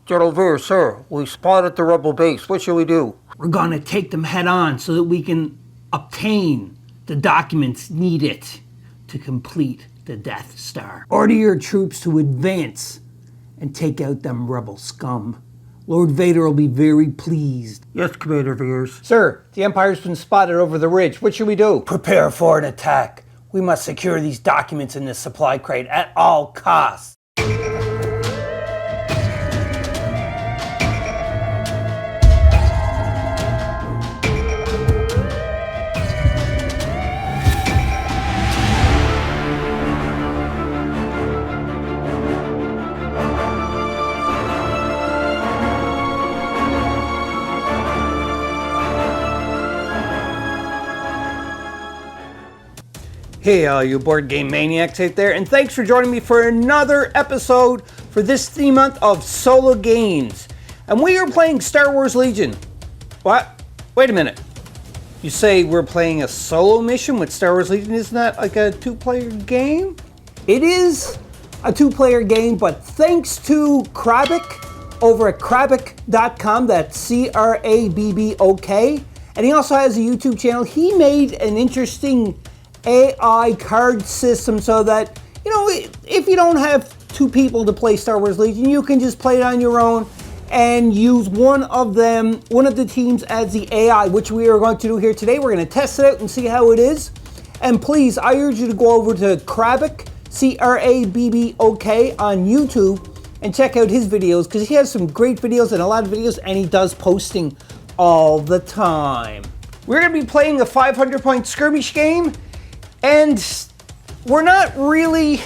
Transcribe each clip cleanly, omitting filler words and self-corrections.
General Veer, sir, we spotted the rebel base. What should we do? We're gonna take them head on so that we can obtain the documents needed to complete the Death Star. Order your troops to advance and take out them rebel scum. Lord Vader will be very pleased. Yes, Commander Veers. Sir, the Empire's been spotted over the ridge. What should we do? Prepare for an attack. We must secure these documents in this supply crate at all costs. Hey, all you Board Game Maniacs out there, and thanks for joining me for another episode for this theme month of solo games. And we are playing Star Wars Legion. What? Wait a minute. You say we're playing a solo mission with Star Wars Legion? Isn't that like a two-player game? It is a two-player game, but thanks to Krabbok over at Krabbok.com, that's C-R-A-B-B-O-K, and he also has a YouTube channel. He made an interesting AI card system so that, you know, if you don't have two people to play Star Wars Legion, you can just play it on your own and use one of the teams as the AI, which we are going to do here today. We're going to test it out and see how it is. And please, I urge you to go over to Krabbok, C-R-A-B-B-O-K on YouTube and check out his videos because he has some great videos and a lot of videos, and he does posting all the time. We're going to be playing a 500-point skirmish game. And we're not really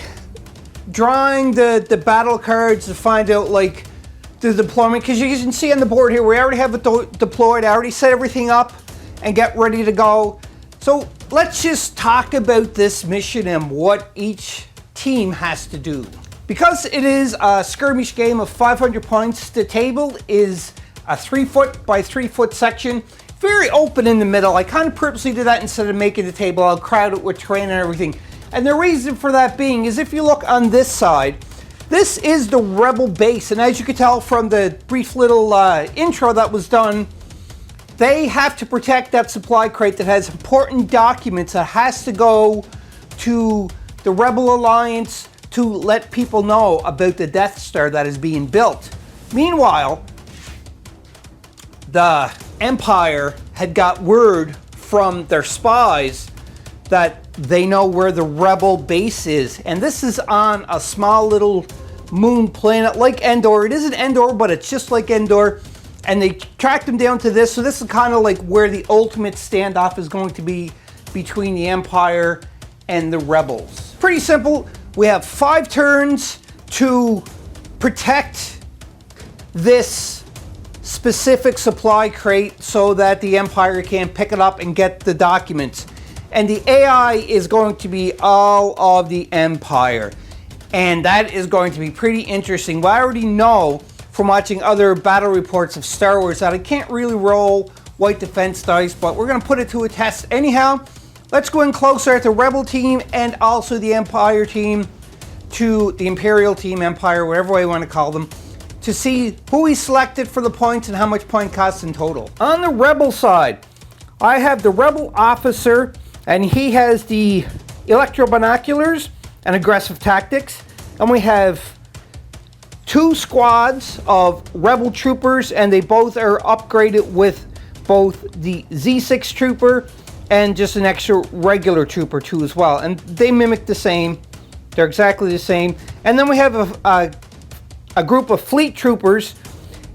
drawing the battle cards to find out like the deployment, because you can see on the board here we already have it deployed. I already set everything up and get ready to go. So let's just talk about this mission and what each team has to do. Because it is a skirmish game of 500 points, the table is a 3-foot by 3-foot section. Very open in the middle. I kind of purposely did that instead of making the table. I'll crowd it with terrain and everything. And the reason for that being is if you look on this side, this is the rebel base. And as you can tell from the brief little intro that was done, they have to protect that supply crate that has important documents that has to go to the Rebel Alliance to let people know about the Death Star that is being built. Meanwhile, the Empire had got word from their spies that they know where the rebel base is, and this is on a small little moon planet like Endor. It isn't Endor, but it's just like Endor, and they tracked them down to this. So this is kind of like where the ultimate standoff is going to be between the Empire and the rebels. Pretty simple. We have 5 turns to protect this specific supply crate so that the Empire can pick it up and get the documents. And the AI is going to be all of the Empire. And that is going to be pretty interesting. Well, I already know from watching other battle reports of Star Wars that I can't really roll white defense dice, but we're going to put it to a test anyhow. Let's go in closer at the Rebel team and also the Empire team, to the Imperial team, Empire, whatever way you want to call them, to see who he selected for the points and how much point costs in total. On the Rebel side, I have the Rebel officer, and he has the electro binoculars and aggressive tactics. And we have 2 squads of Rebel troopers, and they both are upgraded with both the Z6 trooper and just an extra regular trooper too as well. And they mimic the same. They're exactly the same. And then we have a group of fleet troopers,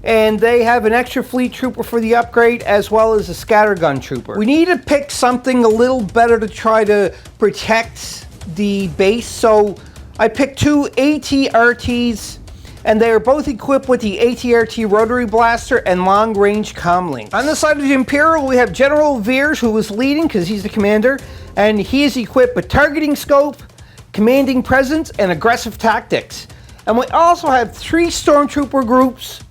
and they have an extra fleet trooper for the upgrade as well as a scattergun trooper. We need to pick something a little better to try to protect the base, so I picked 2 ATRTs, and they are both equipped with the ATRT rotary blaster and long range comlink. On the side of the Imperial, we have General Veers, who was leading because he's the commander, and he is equipped with targeting scope, commanding presence, and aggressive tactics. And we also have 3 stormtrooper groups,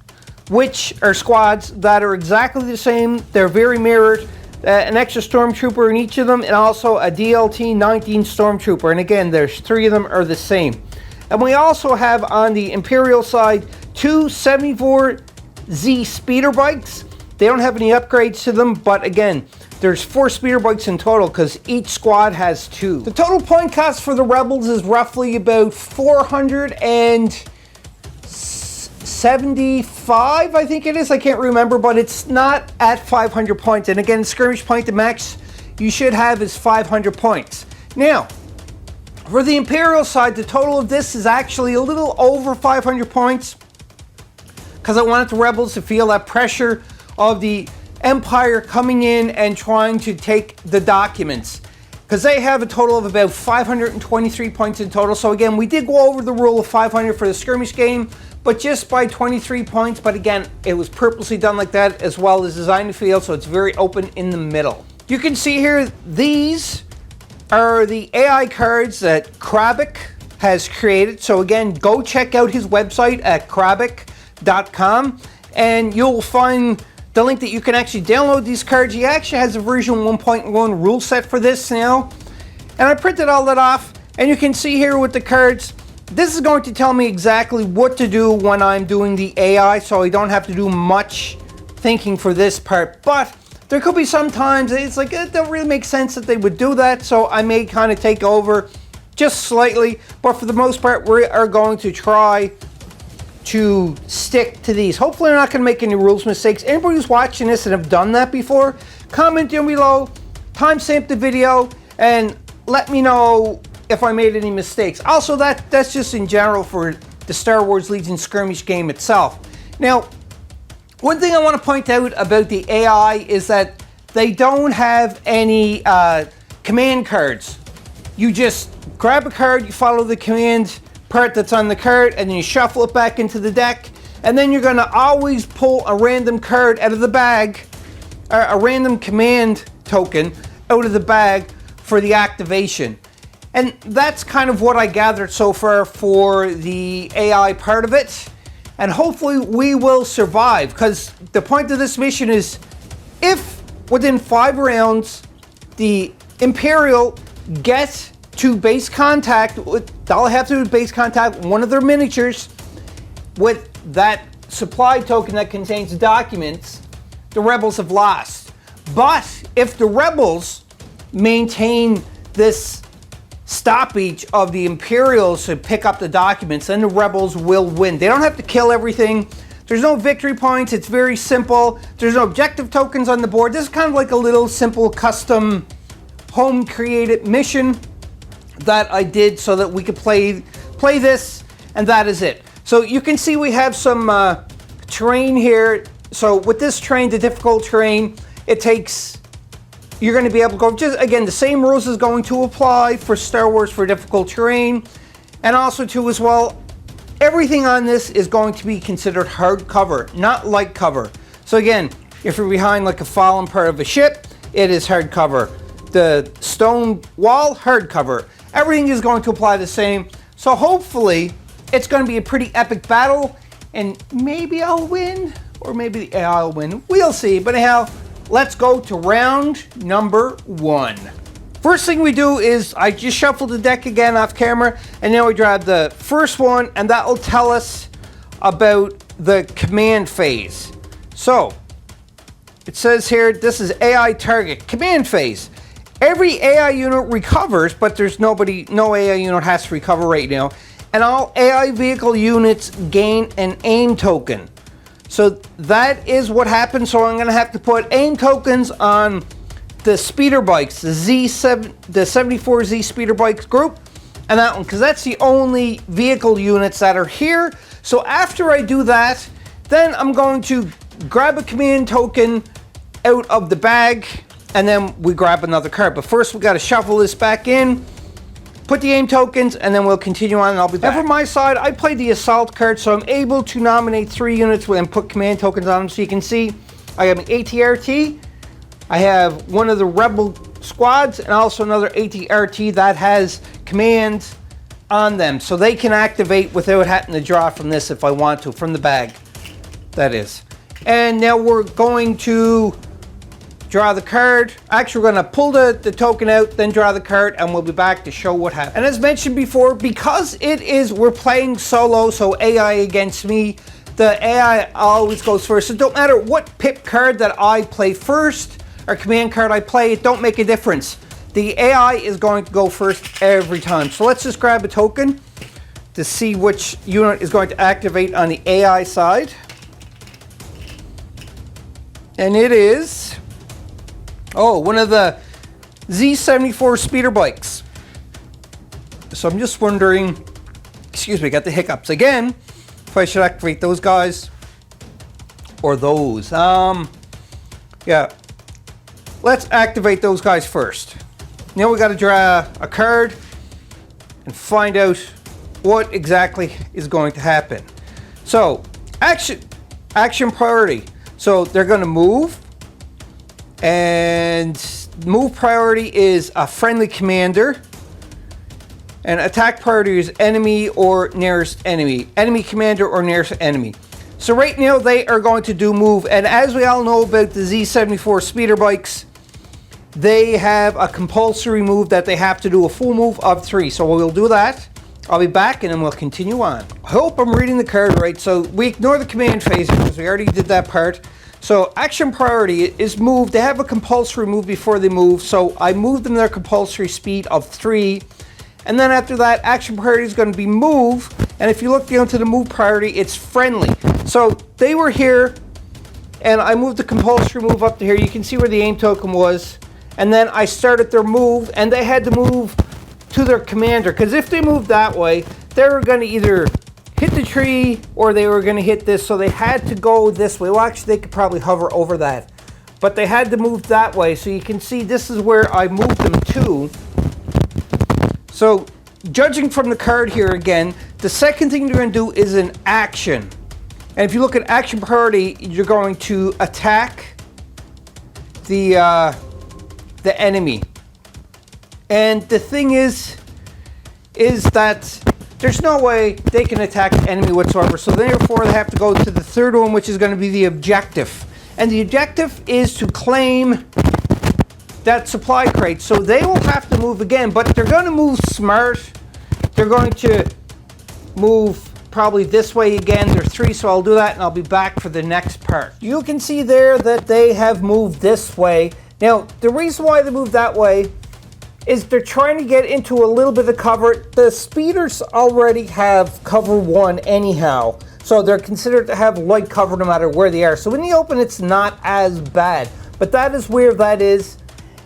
which are squads that are exactly the same. They're very mirrored. An extra stormtrooper in each of them, and also a DLT-19 stormtrooper. And again, there's 3 of them are the same. And we also have on the Imperial side 2 74Z speeder bikes. They don't have any upgrades to them, but again, there's 4 speeder bikes in total because each squad has 2. The total point cost for the Rebels is roughly about 475, I think it is. I can't remember, but it's not at 500 points. And again, skirmish point, the max you should have is 500 points. Now, for the Imperial side, the total of this is actually a little over 500 points because I wanted the Rebels to feel that pressure of the Empire coming in and trying to take the documents, because they have a total of about 523 points in total. So again, we did go over the rule of 500 for the skirmish game, but just by 23 points. But again, it was purposely done like that, as well as designed to feel so it's very open in the middle. You can see here, these are the AI cards that Krabic has created. So again, go check out his website at krabic.com and you'll find the link that you can actually download these cards. He actually has a version 1.1 rule set for this now. And I printed all that off, and you can see here with the cards, this is going to tell me exactly what to do when I'm doing the AI, so I don't have to do much thinking for this part. But there could be some times it's like, it don't really make sense that they would do that, so I may kind of take over just slightly. But for the most part, we are going to try to stick to these. Hopefully I'm not going to make any rules mistakes. Anybody who's watching this and have done that before, comment down below, timestamp the video, and let me know if I made any mistakes. Also, that's just in general for the Star Wars Legion skirmish game itself. Now, one thing I want to point out about the AI is that they don't have any command cards. You just grab a card, you follow the command part that's on the card, and then you shuffle it back into the deck, and then you're going to always pull a random card out of the bag, or a random command token out of the bag for the activation. And that's kind of what I gathered so far for the AI part of it, and hopefully we will survive, because the point of this mission is, if within 5 rounds the Imperial gets to base contact, all I have to do is base contact one of their miniatures with that supply token that contains the documents, the Rebels have lost. But if the Rebels maintain this stoppage of the Imperials to pick up the documents, then the Rebels will win. They don't have to kill everything. There's no victory points. It's very simple. There's no objective tokens on the board. This is kind of like a little simple custom home created mission that I did so that we could play this, and that is it. So you can see we have some terrain here. So with this terrain, the difficult terrain, it takes, you're going to be able to go, just again, the same rules is going to apply for Star Wars for difficult terrain, and also too as well, everything on this is going to be considered hard cover, not light cover. So again, if you're behind like a fallen part of a ship, it is hard cover. The stone wall, hard cover. Everything is going to apply the same. So hopefully it's going to be a pretty epic battle, and maybe I'll win, or maybe the AI will win. We'll see. But anyhow, let's go to round number 1. First thing we do is I just shuffle the deck again off camera, and then we grab the first one, and that will tell us about the command phase. So it says here, this is AI target command phase. Every AI unit recovers, but there's no AI unit has to recover right now. And all AI vehicle units gain an aim token. So that is what happens. So I'm going to have to put aim tokens on the speeder bikes, the 74Z speeder bikes group, and that one, because that's the only vehicle units that are here. So after I do that, then I'm going to grab a command token out of the bag, and then we grab another card. But first we got to shuffle this back in, put the aim tokens, and then we'll continue on, and I'll be back. And for my side, I played the assault card, so I'm able to nominate 3 units and put command tokens on them. So you can see I have an ATRT, I have one of the Rebel squads, and also another ATRT that has commands on them. So they can activate without having to draw from this if I want to, from the bag, that is. And now we're going to draw the card. Actually, we're going to pull the token out, then draw the card, and we'll be back to show what happened. And as mentioned before, because we're playing solo, so AI against me, the AI always goes first. So it don't matter what pip card that I play first or command card I play, it don't make a difference. The AI is going to go first every time. So let's just grab a token to see which unit is going to activate on the AI side. And it is, one of the Z74 speeder bikes. So I'm just wondering, excuse me, got the hiccups again, if I should activate those guys or those. Yeah, let's activate those guys first. Now we got to draw a card and find out what exactly is going to happen. So action priority. So they're going to move, and move priority is a friendly commander, and attack priority is enemy or nearest enemy. Enemy commander or nearest enemy. So right now they are going to do move, and as we all know about the Z74 speeder bikes, they have a compulsory move that they have to do a full move of 3. So we'll do that. I'll be back and then we'll continue on. I hope I'm reading the card right. So we ignore the command phase because we already did that part. So action priority is move. They have a compulsory move before they move. So I moved them their compulsory speed of 3. And then after that, action priority is going to be move. And if you look down to the move priority, it's friendly. So they were here and I moved the compulsory move up to here. You can see where the aim token was. And then I started their move and they had to move to their commander, because if they moved that way, they were going to either hit the tree or they were going to hit this, so they had to go this way. Well, actually, they could probably hover over that, but they had to move that way. So you can see this is where I moved them to. So judging from the card here again, the second thing you're going to do is an action. And if you look at action priority, you're going to attack the enemy. And the thing is that there's no way they can attack the enemy whatsoever. So therefore they have to go to the third one, which is going to be the objective. And the objective is to claim that supply crate. So they will have to move again, but they're going to move smart. They're going to move probably this way again. There's 3, so I'll do that and I'll be back for the next part. You can see there that they have moved this way. Now, the reason why they moved that way is they're trying to get into a little bit of cover. The speeders already have cover 1 anyhow, so they're considered to have light cover no matter where they are. So in the open, it's not as bad, but that is where that is.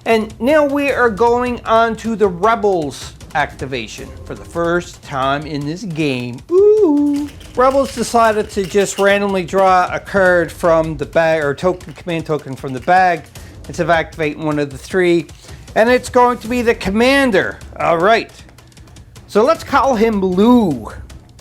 And now we are going on to the Rebels activation for the first time in this game. Ooh. Rebels decided to just randomly draw a card from the bag, or command token from the bag, instead of activating one of the 3. And it's going to be the commander. All right. So let's call him Lou.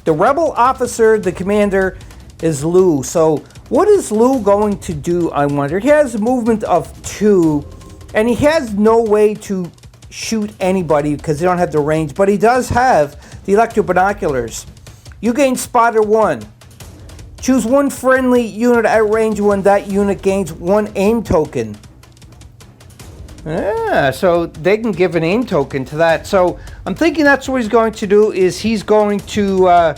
The rebel officer, the commander, is Lou. So what is Lou going to do, I wonder? He has a movement of 2, and he has no way to shoot anybody because they don't have the range, but he does have the electro binoculars. You gain spotter 1. Choose one friendly unit at range 1. That unit gains 1 aim token. Yeah, so they can give an aim token to that. So I'm thinking that's what he's going to do, is he's going to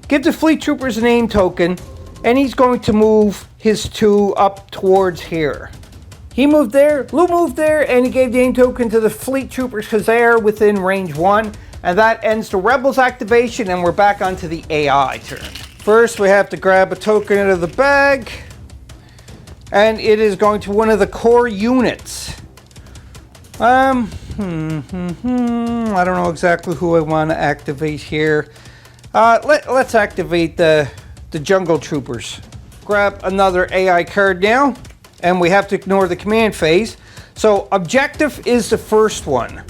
give the fleet troopers an aim token, and he's going to move his 2 up towards here. He moved there, Lou moved there, and he gave the aim token to the fleet troopers because they are within range 1. And that ends the Rebels activation, and we're back onto the AI turn. First, we have to grab a token out of the bag, and it is going to one of the core units. I don't know exactly who I want to activate here. Let's activate the jungle troopers. Grab another AI card now, and we have to ignore the command phase. So objective is the first one.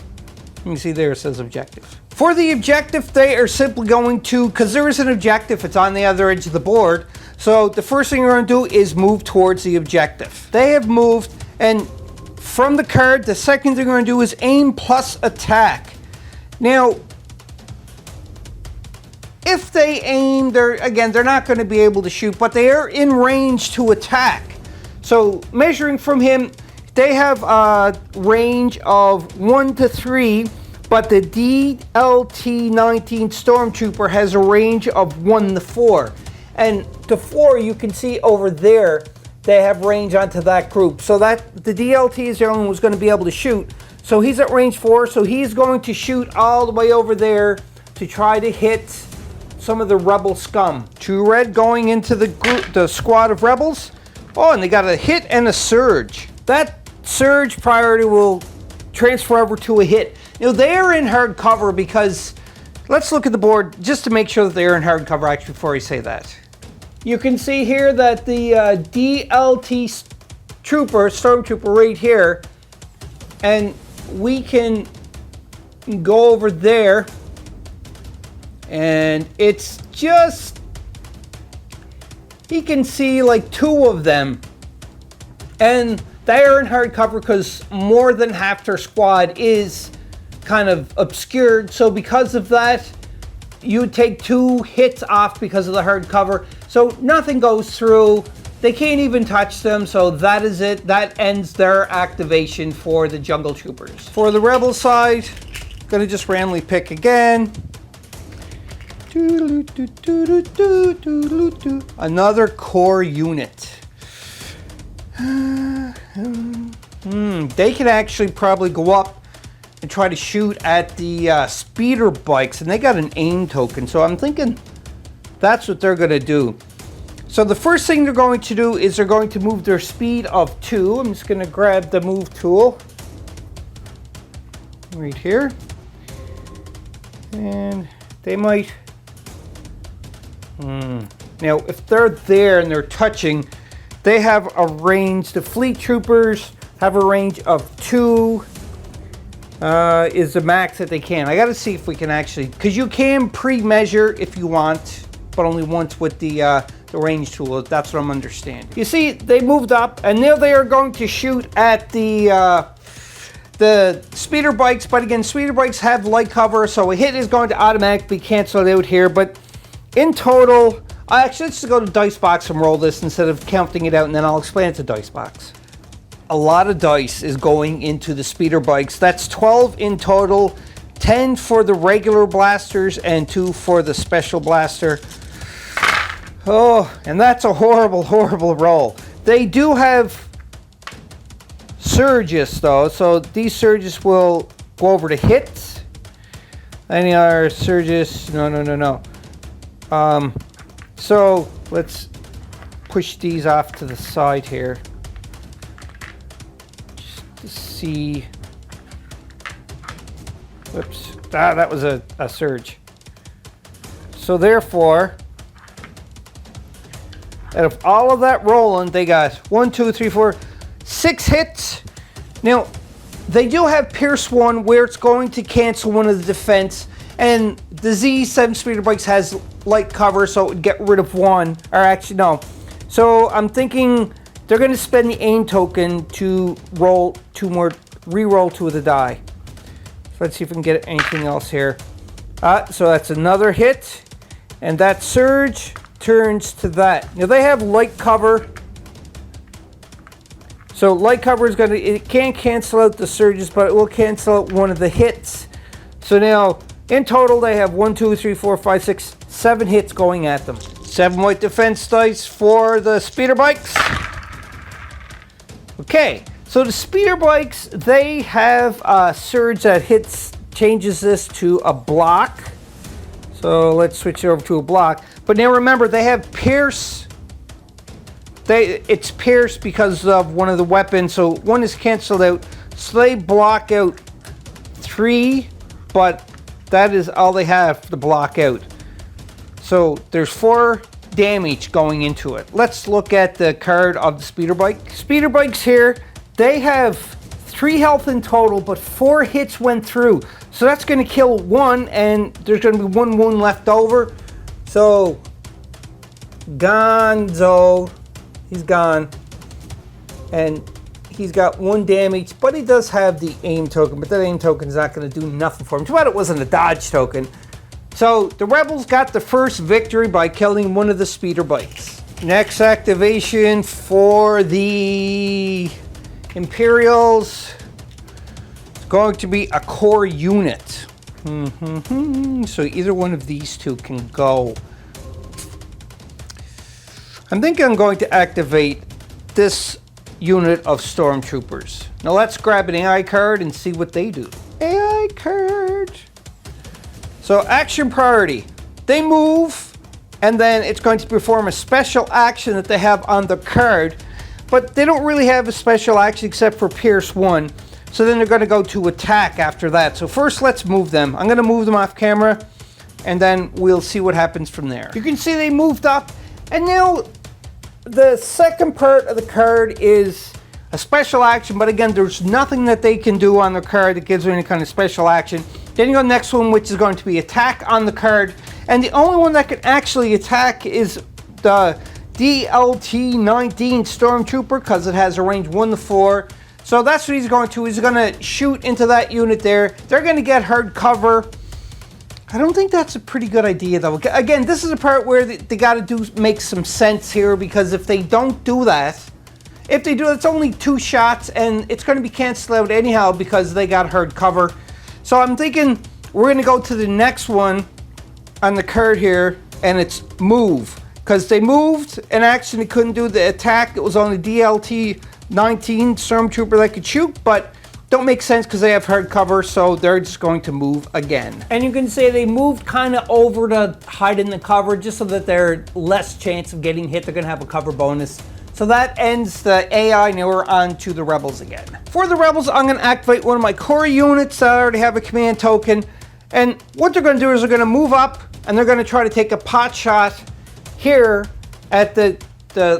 You can see there it says objective. For the objective, they are simply going to, because there is an objective, it's on the other edge of the board. So the first thing you're going to do is move towards the objective. They have moved, and from the card, the second thing they're going to do is aim plus attack. Now, if they aim, they're not going to be able to shoot, but they are in range to attack. So measuring from him, they have a range of 1 to 3, but the DLT-19 Stormtrooper has a range of 1 to 4. And the 4, you can see over there, they have range onto that group. So that the DLT is the only one who's going to be able to shoot. So he's at range 4, so he's going to shoot all the way over there to try to hit some of the rebel scum. 2 red going into the squad of rebels. Oh, and they got a hit and a surge. That surge priority will transfer over to a hit. You know, they are in hard cover because, let's look at the board just to make sure that they're in hard cover actually before I say that. You can see here that the DLT stormtrooper right here, and we can go over there, and it's just, he can see like 2 of them, and they are in hard cover because more than half their squad is kind of obscured. So because of that, you take 2 hits off because of the hard cover. So nothing goes through. They can't even touch them. So that is it. That ends their activation for the jungle troopers. For the rebel side, I'm gonna just randomly pick again. Another core unit. They can actually probably go up and try to shoot at the speeder bikes, and they got an aim token, so I'm thinking that's what they're going to do. So the first thing they're going to do is they're going to move their speed of 2. I'm just going to grab the move tool right here, and they might now if they're there and they're touching, they have a range, the fleet troopers have a range of 2 is the max that they can. I got to see if we can actually, because you can pre-measure if you want, but only once with the range tool. That's what I'm understanding. You see, they moved up, and now they are going to shoot at the speeder bikes. But again, speeder bikes have light cover, so a hit is going to automatically cancel it out here. But in total, actually, let's just go to Dicebox and roll this instead of counting it out, and then I'll explain it to Dicebox. A lot of dice is going into the speeder bikes. That's 12 in total, 10 for the regular blasters and 2 for the special blaster. Oh, and that's a horrible, horrible roll. They do have surges though, so these surges will go over to hits. Any other surges? No. So let's push these off to the side here. To see, whoops, that was a surge. So therefore, out of all of that rolling, they got 1, 2, 3, 4, 6 hits. Now, they do have Pierce 1 where it's going to cancel one of the defense, and the Z7 speeder bikes has light cover, so it would get rid of 1, or actually no. So I'm thinking they're going to spend the aim token to roll 2 more, re-roll 2 of the die. So let's see if we can get anything else here. So that's another hit, and that surge turns to that. Now they have light cover, so light cover is going to, it can't cancel out the surges, but it will cancel out one of the hits. So now in total they have 1, 2, 3, 4, 5, 6, 7 hits going at them. 7 white defense dice for the speeder bikes. Okay, so the speeder bikes, they have a surge that hits, changes this to a block. So let's switch it over to a block. But now remember, they have Pierce. It's Pierce because of one of the weapons, so 1 is canceled out. So they block out 3, but that is all they have to block out. So there's 4 damage going into it. Let's look at the card of the speeder bike. Speeder bikes here, they have 3 health in total, but 4 hits went through. So that's going to kill 1, and there's going to be 1 wound left over. So Gonzo, he's gone, and he's got 1 damage, but he does have the aim token, but that aim token is not going to do nothing for him. Too bad it wasn't a dodge token. So the rebels got the first victory by killing one of the speeder bikes. Next activation for the Imperials is going to be a core unit. So either one of these 2 can go. I'm thinking I'm going to activate this unit of stormtroopers. Now let's grab an AI card and see what they do. AI card. So action priority. They move, and then it's going to perform a special action that they have on the card, but they don't really have a special action except for Pierce 1. So then they're going to go to attack after that. So first let's move them. I'm going to move them off camera, and then we'll see what happens from there. You can see they moved up, and now the second part of the card is a special action, but again, there's nothing that they can do on the card that gives them any kind of special action. Then you go to the next one, which is going to be attack on the card, and the only one that can actually attack is the DLT-19 Stormtrooper, because it has a range 1 to 4. So that's what he's going to. He's going to shoot into that unit there. They're going to get hard cover. I don't think that's a pretty good idea, though. Again, this is a part where they got to make some sense here, because if they don't do that, if they do, it's only 2 shots, and it's going to be canceled out anyhow because they got hard cover. So I'm thinking we're going to go to the next one on the card here, and it's move. Because they moved an action, they couldn't do the attack. It was only DLT-19 Stormtrooper that could shoot, but don't make sense because they have hard cover, so they're just going to move again. And you can say they moved kind of over to hide in the cover just so that they're less chance of getting hit. They're going to have a cover bonus. So that ends the AI. Now we're on to the Rebels again. For the Rebels, I'm going to activate one of my core units that already have a command token. And what they're going to do is they're going to move up, and they're going to try to take a pot shot here at the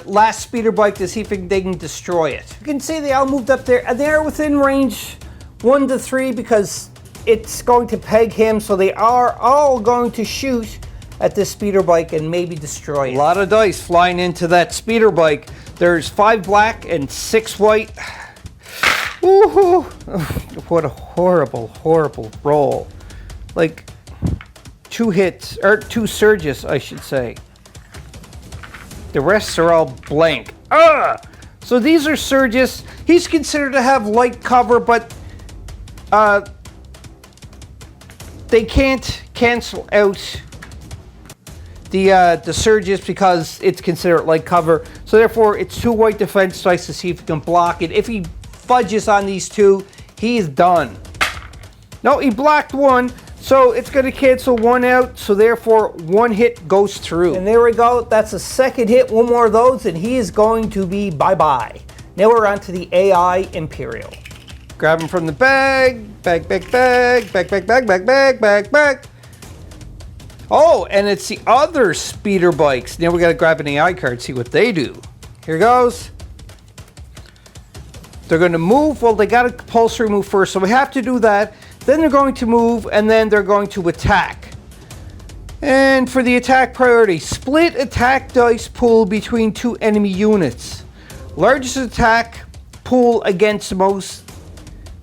last speeder bike to see if they can destroy it. You can see they all moved up there, and they're within range 1 to 3 because it's going to peg him, so they are all going to shoot at this speeder bike and maybe destroy it. A lot of dice flying into that speeder bike. There's 5 black and 6 white. Woohoo! What a horrible, horrible roll. Like 2 hits, or 2 surges, I should say. The rest are all blank. So these are surges. He's considered to have light cover, but they can't cancel out the surges because it's considered light cover. So therefore, it's 2 white defense dice to see if he can block it. If he fudges on these 2, he is done. No, he blocked 1. So it's going to cancel 1 out, so therefore 1 hit goes through. And there we go. That's a second hit. 1 more of those, and he is going to be bye-bye. Now we're on to the AI Imperial. Grab him from the bag. Bag, bag, bag. Bag, bag, bag, bag, bag, bag, bag. Oh, and it's the other speeder bikes. Now we got to grab an AI card, see what they do. Here goes. They're going to move. Well, they got a compulsory move first, so we have to do that. Then they're going to move, and then they're going to attack. And for the attack priority, split attack dice pool between 2 enemy units. Largest attack pool against the most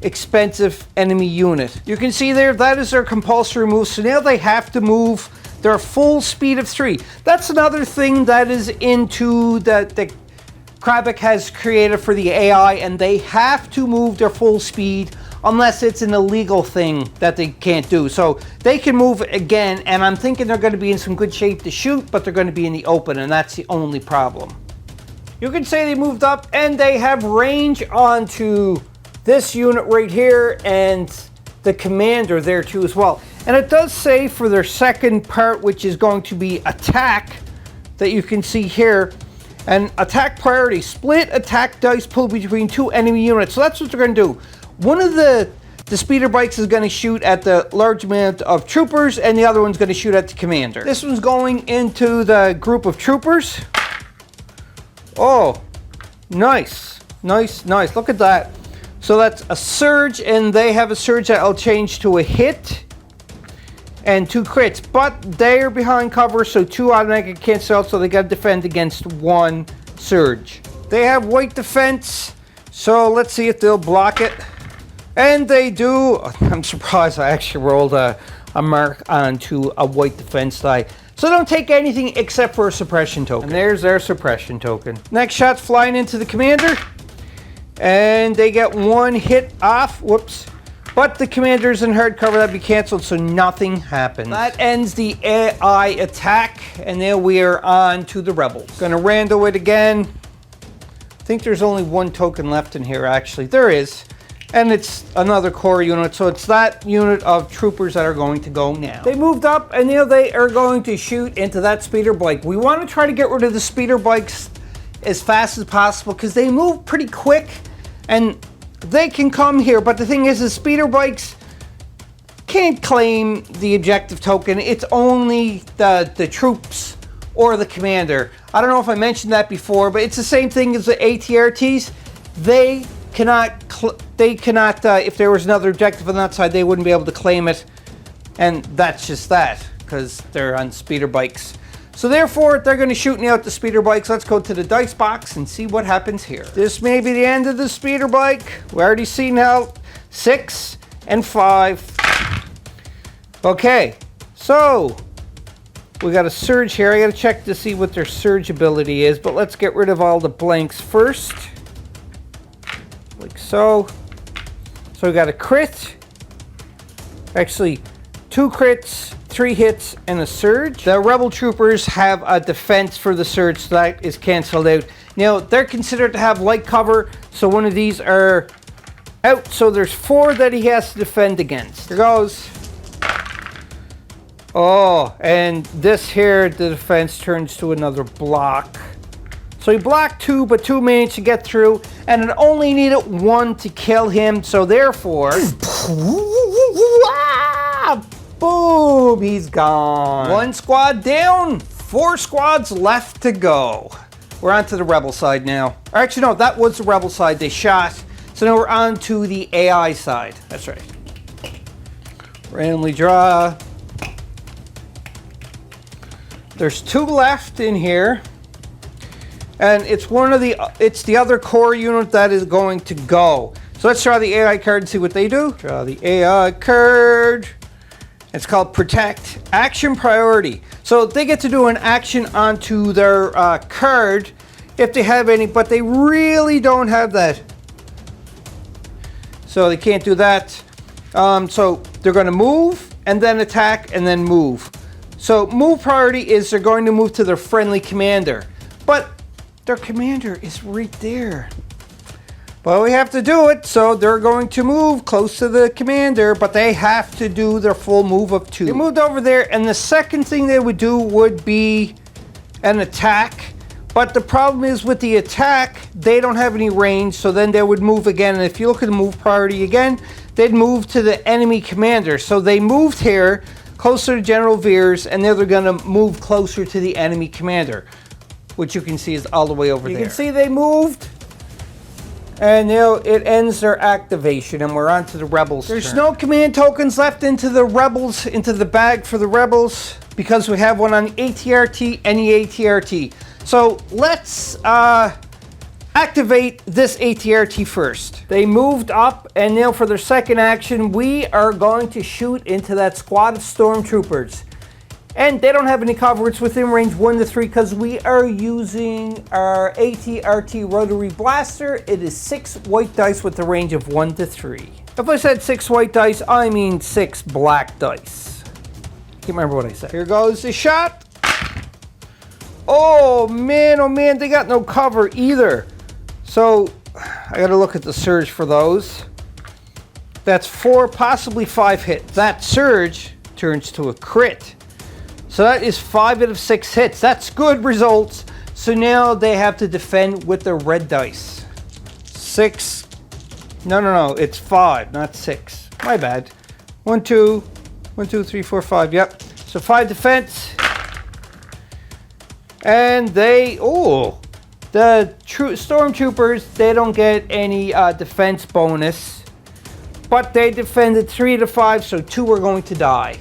expensive enemy unit. You can see there, that is their compulsory move. So now they have to move their full speed of 3. That's another thing that is into the Krabic has created for the AI, and they have to move their full speed unless it's an illegal thing that they can't do. So they can move again, and I'm thinking they're going to be in some good shape to shoot, but they're going to be in the open, and that's the only problem. You can say they moved up, and they have range onto this unit right here, and the commander there too as well. And it does say for their second part, which is going to be attack, that you can see here, and attack priority, split attack dice pool between 2 enemy units. So that's what they're going to do. One of the speeder bikes is going to shoot at the large amount of troopers, and the other one's going to shoot at the commander. This one's going into the group of troopers. Oh, nice, nice, nice. Look at that. So that's a surge, and they have a surge that will change to a hit and 2 crits. But they're behind cover, so 2 automatically cancel out, so they got to defend against 1 surge. They have white defense, so let's see if they'll block it. And they do. I'm surprised I actually rolled a mark onto a white defense die. So don't take anything except for a suppression token. And there's their suppression token. Next shot's flying into the commander. And they get 1 hit off. Whoops. But the commander's in hardcover, that'd be canceled, so nothing happens. That ends the AI attack, and then we are on to the rebels. Gonna rando it again. I think there's only one token left in here, actually. There is. And it's another core unit, so it's that unit of troopers that are going to go now. They moved up, and they are going to shoot into that speeder bike. We want to try to get rid of the speeder bikes as fast as possible because they move pretty quick, and they can come here. But the thing is, the speeder bikes can't claim the objective token. It's only the troops or the commander. I don't know if I mentioned that before, but it's the same thing as the ATRTs. They cannot, if there was another objective on that side, they wouldn't be able to claim it. And that's just that, because they're on speeder bikes. So therefore, they're going to shoot me out the speeder bikes. Let's go to the dice box and see what happens here. This may be the end of the speeder bike. We already see now 6 and 5. Okay, so we got a surge here. I got to check to see what their surge ability is, but let's get rid of all the blanks first. Like so. So we got a crit. Actually, 2 crits, 3 hits, and a surge. The rebel troopers have a defense for the surge, so that is canceled out. Now, they're considered to have light cover, so one of these are out. So there's 4 that he has to defend against. Here goes. Oh, and this here, the defense turns to another block. So he blocked 2, but 2 managed to get through, and it only needed 1 to kill him, so therefore... Boom, he's gone. 1 squad down, 4 squads left to go. We're on to the rebel side now. Or actually, no, that was the rebel side they shot. So now we're on to the AI side. That's right. Randomly draw. There's 2 left in here. And it's it's the other core unit that is going to go. So let's draw the AI card and see what they do. Draw the AI card. It's called Protect. Action Priority. So they get to do an action onto their card if they have any, but they really don't have that. So they can't do that. So they're going to move and then attack and then move. So move priority is they're going to move to their friendly commander. But their commander is right there. But we have to do it, so they're going to move close to the commander, but they have to do their full move of 2. They moved over there, and the second thing they would do would be an attack. But the problem is with the attack, they don't have any range, so then they would move again. And if you look at the move priority again, they'd move to the enemy commander. So they moved here, closer to General Veers, and now they're going to move closer to the enemy commander, which you can see is all the way over there. You can see they moved. And now it ends their activation, and we're on to the rebels. There's no command tokens left into the rebels, into the bag for the rebels, because we have one on ATRT and the ATRT. So let's activate this ATRT first. They moved up, and now for their second action, we are going to shoot into that squad of stormtroopers. And they don't have any cover. It's within range 1 to 3 because we are using our ATRT rotary blaster. It is 6 white dice with the range of 1 to 3. If I said 6 white dice, I mean 6 black dice. Can't remember what I said. Here goes the shot. Oh man, they got no cover either. So I gotta look at the surge for those. That's 4, possibly 5 hits. That surge turns to a crit. So that is 5 out of 6 hits. That's good results. So now they have to defend with the red dice. 6. No. It's 5, not 6. My bad. 1, 2, 1, 2, 3, 4, 5. Yep. So 5 defense. And they, the stormtroopers, they don't get any defense bonus. But they defended 3 to 5, so 2 are going to die.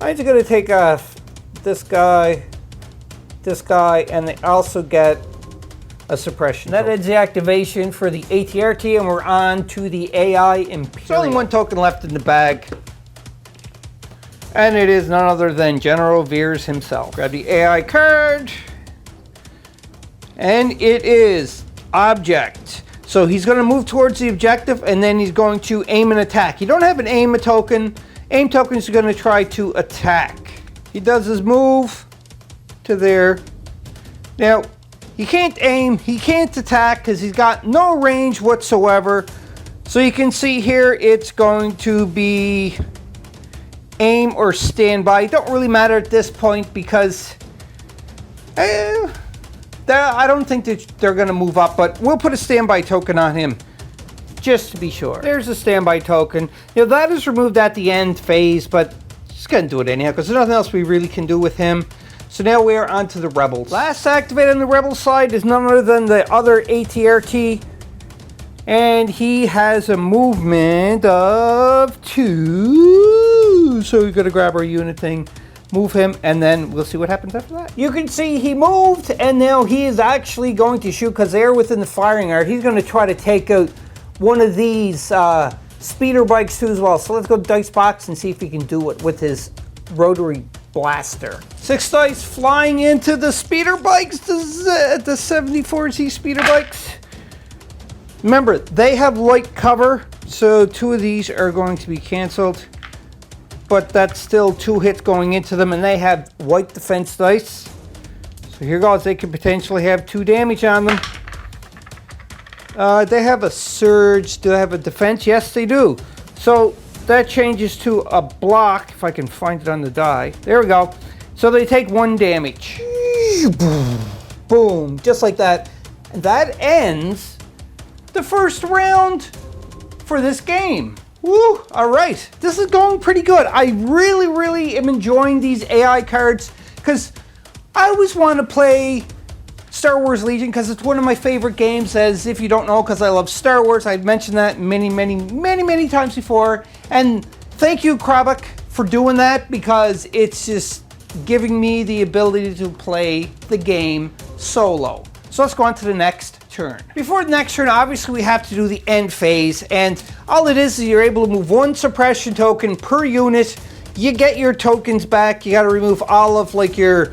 I'm just going to take this guy, and they also get a suppression. That ends the activation for the ATRT, and we're on to the AI Imperial. There's only 1 token left in the bag, and it is none other than General Veers himself. Grab the AI card, and it is Object. So he's going to move towards the objective, and then he's going to aim and attack. You don't have an aim token. Aim token is going to try to attack. He does his move to there. Now, he can't aim, he can't attack because he's got no range whatsoever. So you can see here it's going to be aim or standby. It don't really matter at this point because I don't think that they're going to move up, but we'll put a standby token on him just to be sure. There's a standby token. That is removed at the end phase, but just going to do it anyhow because there's nothing else we really can do with him. So now we are on to the Rebels. Last activated on the Rebel side is none other than the other ATRT. And he has a movement of 2. So we're going to grab our unit thing, move him, and then we'll see what happens after that. You can see he moved, and now he is actually going to shoot because they're within the firing area. He's going to try to take out one of these speeder bikes too as well. So let's go to Dice Box and see if he can do it with his rotary blaster. 6 dice flying into the speeder bikes, the 74Z speeder bikes. Remember, they have light cover, so 2 of these are going to be canceled. But that's still 2 hits going into them, and they have white defense dice. So here goes, they could potentially have 2 damage on them. They have a surge. Do they have a defense? Yes, they do. So that changes to a block, if I can find it on the die. There we go. So they take 1 damage. Boom, just like that. And that ends the first round for this game. Woo, all right. This is going pretty good. I really am enjoying these AI cards because I always want to play Star Wars Legion because it's one of my favorite games, as if you don't know, because I love Star Wars. I've mentioned that many times before. And thank you, Krabak, for doing that because it's just giving me the ability to play the game solo. So let's go on to the next turn. Before the next turn, obviously we have to do the end phase, and all it is you're able to move 1 suppression token per unit. You get your tokens back. You got to remove all of like your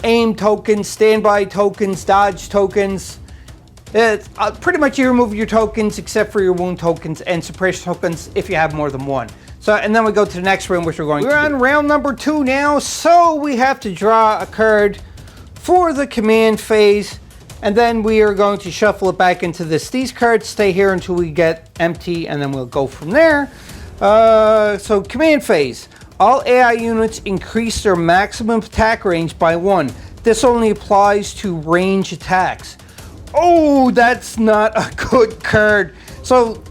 aim tokens, standby tokens, dodge tokens. Pretty much you remove your tokens except for your wound tokens and suppression tokens if you have more than 1. So, and then we go to the next round, which we're on round number 2 now, so we have to draw a card for the command phase. And then we are going to shuffle it back into this. These cards stay here until we get empty, and then we'll go from there. So command phase. All AI units increase their maximum attack range by 1. This only applies to range attacks. Oh, that's not a good card. So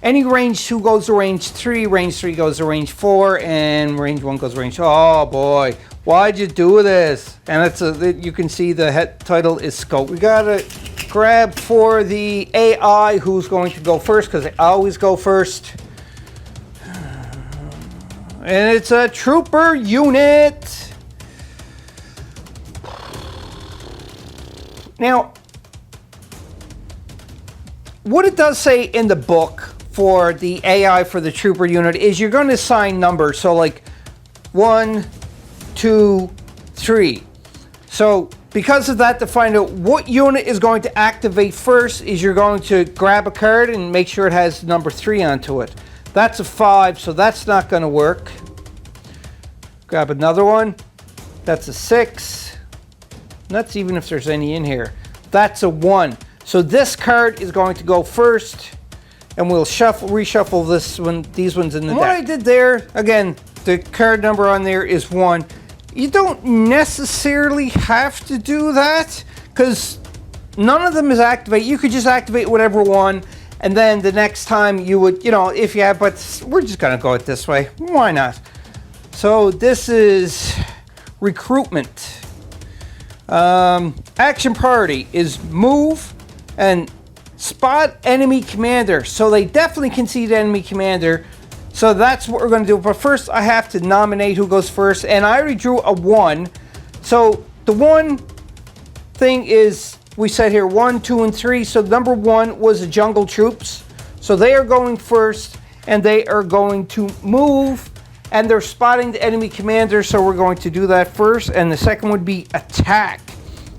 any range 2 goes to range 3, range 3 goes to range 4, and range 1 goes to range. Oh boy. Why'd you do this? And it's you can see the head title is Scope. We gotta grab for the AI who's going to go first because they always go first. And it's a trooper unit. Now, what it does say in the book for the AI for the trooper unit is you're going to assign numbers. So like 1, 2, 3. So because of that, to find out what unit is going to activate first is you're going to grab a card and make sure it has number 3 onto it. That's a 5, so that's not going to work. Grab another one. That's a 6. That's even if there's any in here. That's a 1. So this card is going to go first, and we'll reshuffle this one, these ones in the deck. What I did there, again, the card number on there is 1. You don't necessarily have to do that because none of them is activate. You could just activate whatever one, and then the next time you would, if you have, but we're just going to go it this way. Why not? So this is Recruitment. Action priority is move and spot enemy commander. So they definitely can see the enemy commander. So that's what we're going to do. But first I have to nominate who goes first. And I already drew a 1. So the 1 thing is, we said here 1, 2, and 3. So number 1 was the jungle troops. So they are going first. And they are going to move. And they're spotting the enemy commander. So we're going to do that first. And the second would be attack.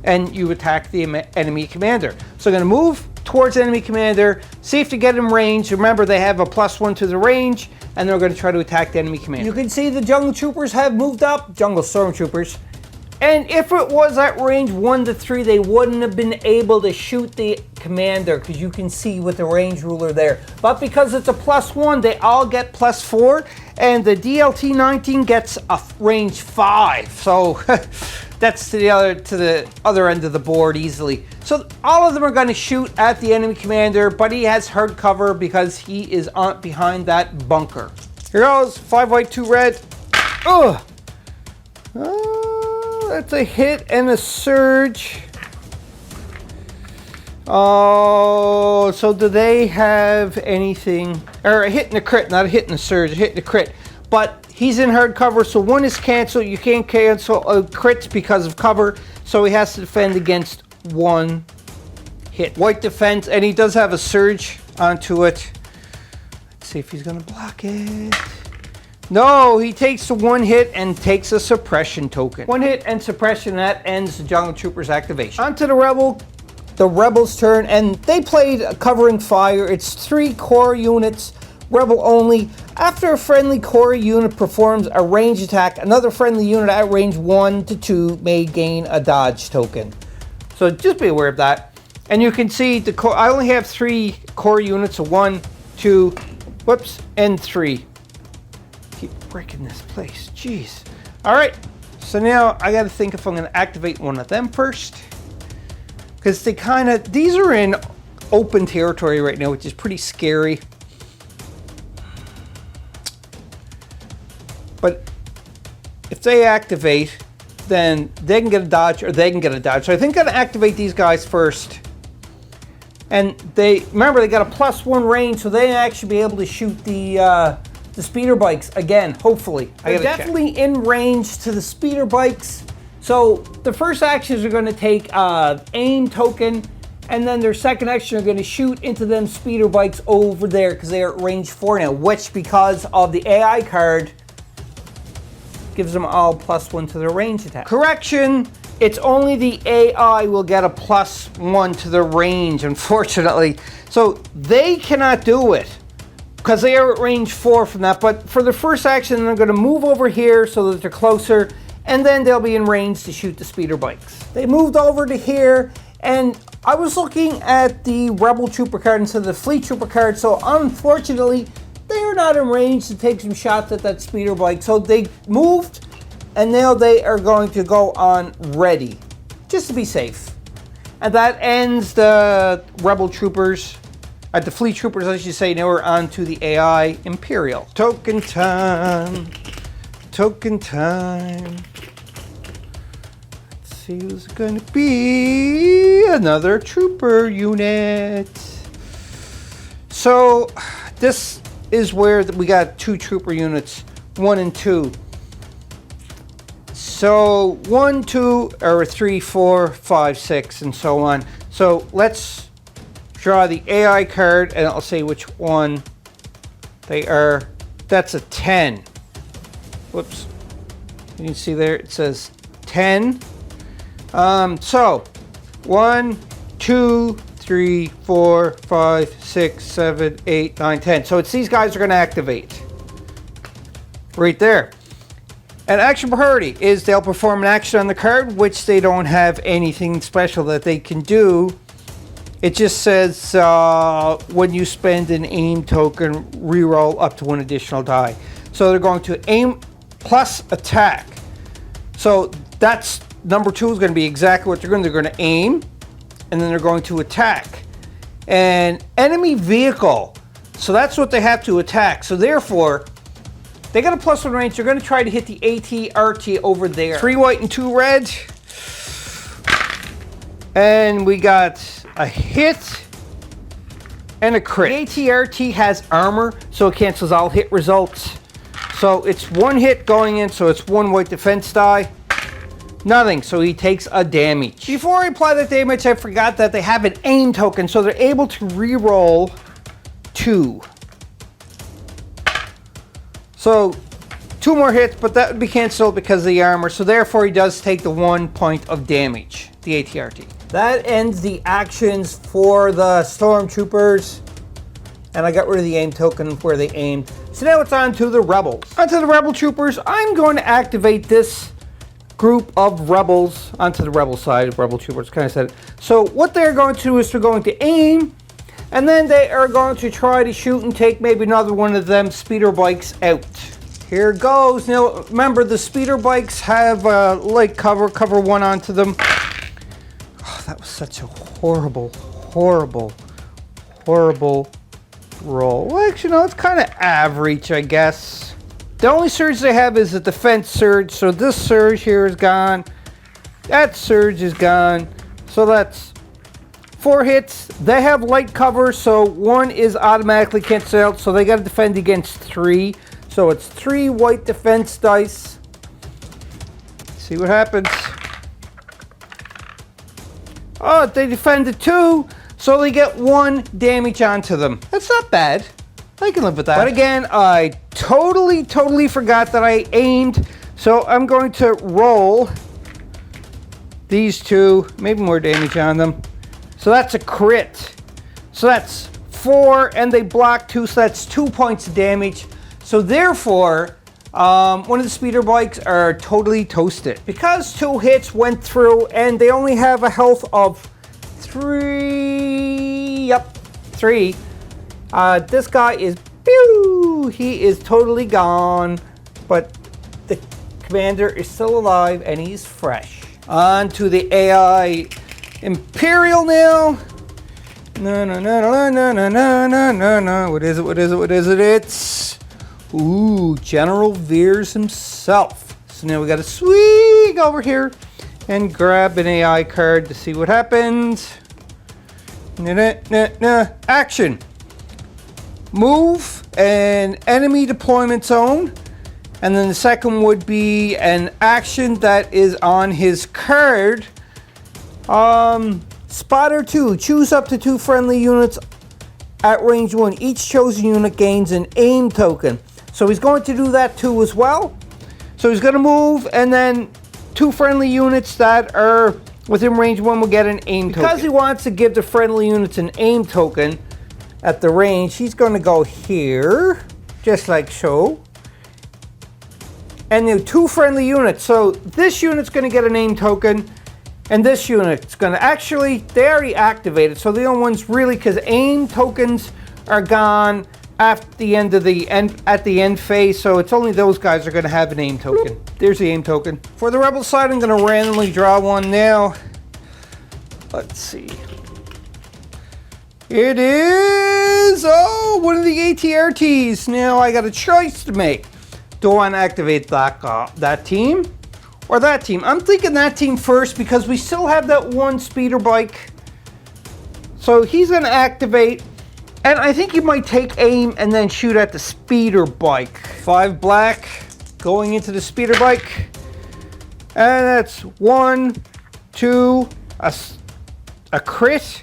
And you attack the enemy commander. So I'm going to move towards enemy commander, see if they get in range. Remember, they have a +1 to the range, and they're going to try to attack the enemy commander. You can see the jungle troopers have moved up, jungle stormtroopers. And if it was at range 1 to 3, they wouldn't have been able to shoot the commander, because you can see with the range ruler there. But because it's a +1, they all get +4, and the DLT-19 gets a range 5. So that's to the other end of the board easily. So all of them are going to shoot at the enemy commander, but he has hard cover because he is on behind that bunker. Here goes, 5 white, 2 red. Ugh. That's a hit and a surge. Oh, so do they have anything? Or a hit and a crit, not a hit and a surge, a hit and a crit. But he's in hard cover, so 1 is canceled. You can't cancel crits because of cover, so he has to defend against 1 hit. White defense, and he does have a surge onto it. Let's see if he's going to block it. No, he takes the 1 hit and takes a suppression token. 1 hit and suppression, that ends the jungle trooper's activation. Onto the rebel's turn, and they played covering fire. It's 3 core units, rebel only. After a friendly core unit performs a range attack, another friendly unit at range 1 to 2 may gain a dodge token. So just be aware of that. And you can see the core, I only have 3 core units, so 1, 2, whoops, and 3. Keep breaking this place, jeez. All right, so now I gotta think if I'm gonna activate one of them first, because these are in open territory right now, which is pretty scary. But if they activate, then they can get a dodge, or they can get a dodge. So I think I'm gonna activate these guys first. And remember, they got a +1 range, so they actually be able to shoot the speeder bikes again, hopefully. They're definitely in range to the speeder bikes. So the first actions are going to take aim token, and then their second action are going to shoot into them speeder bikes over there because they are at range 4 now, which because of the AI card gives them all +1 to their range attack. Correction, it's only the AI will get a +1 to the range, unfortunately. So they cannot do it, because they are at range 4 from that. But for the first action, they're going to move over here so that they're closer, and then they'll be in range to shoot the speeder bikes. They moved over to here, and I was looking at the Rebel Trooper card instead of the Fleet Trooper card, so unfortunately, they are not in range to take some shots at that speeder bike. So they moved, and now they are going to go on ready, just to be safe. And that ends the Rebel Troopers. The Fleet Troopers, I should say, now we're on to the AI Imperial. Token time. Token time. Let's see who's going to be. Another trooper unit. So this is where we got 2 trooper units, 1 and 2. So 1, 2, or 3, 4, 5, 6, and so on. So let's draw the AI card, and I'll say which one they are. That's a 10. Whoops. You can see there it says 10. So 1, 2, 3, 4, 5, 6, 7, 8, 9, 10. So it's these guys are going to activate. Right there. And action priority is they'll perform an action on the card, which they don't have anything special that they can do. It just says when you spend an aim token, reroll up to 1 additional die. So they're going to aim plus attack. So that's number 2 is going to be exactly what they're going to do. They're going to aim, and then they're going to attack. And enemy vehicle. So that's what they have to attack. So therefore, they got a +1 range. They're going to try to hit the AT-RT over there. 3 white and 2 red. And we got a hit and a crit. The AT-RT has armor, so it cancels all hit results. So it's 1 hit going in, so it's 1 white defense die. Nothing, so he takes a damage. Before I apply that damage, I forgot that they have an aim token, so they're able to re-roll 2. So 2 more hits, but that would be canceled because of the armor, so therefore he does take the 1 point of damage, the AT-RT. That ends the actions for the stormtroopers. And I got rid of the aim token where they aimed. So now it's on to the rebels. Onto the rebel troopers, I'm going to activate this group of rebels onto the rebel side of rebel troopers, kind of said it. So what they're going to do is they're going to aim, and then they are going to try to shoot and take maybe another one of them speeder bikes out. Here goes. Now remember, the speeder bikes have light cover 1 onto them. Oh, that was such a horrible roll. Well, actually, no, it's kind of average, I guess. The only surge they have is a defense surge, so this surge here is gone. That surge is gone. So that's 4 hits. They have light cover, so 1 is automatically canceled out, so they got to defend against 3. So it's 3 white defense dice. See what happens. Oh, they defended 2. So they get 1 damage onto them. That's not bad. I can live with that. But again, I totally forgot that I aimed. So I'm going to roll these 2, maybe more damage on them. So that's a crit. So that's 4, and they block 2, so that's 2 points of damage. So therefore, one of the speeder bikes are totally toasted. Because 2 hits went through, and they only have a health of 3. Yep, 3. This guy is, pew, he is totally gone, but the commander is still alive and he's fresh. On to the AI Imperial now. No. What is it? It's, General Veers himself. So now we got to swing over here and grab an AI card to see what happens. Action. Move an enemy deployment zone. And then the second would be an action that is on his card. Spotter 2. Choose up to 2 friendly units at range 1. Each chosen unit gains an aim token. So he's going to do that too as well. So he's going to move, and then 2 friendly units that are within range 1 will get an aim token. Because he wants to give the friendly units an aim token at the range, he's going to go here, just like so. And the 2 friendly units. So this unit's going to get an aim token, and this unit's going to actually, they already activated. So the only ones really, because aim tokens are gone at the end phase, so it's only those guys are going to have an aim token. There's the aim token. For the rebel side, I'm going to randomly draw one now. Let's see. It is, one of the ATRTs. Now I got a choice to make. Do I want to activate that team or that team? I'm thinking that team first because we still have that 1 speeder bike. So he's going to activate. And I think you might take aim and then shoot at the speeder bike. 5 black going into the speeder bike. And that's 1, 2, a crit,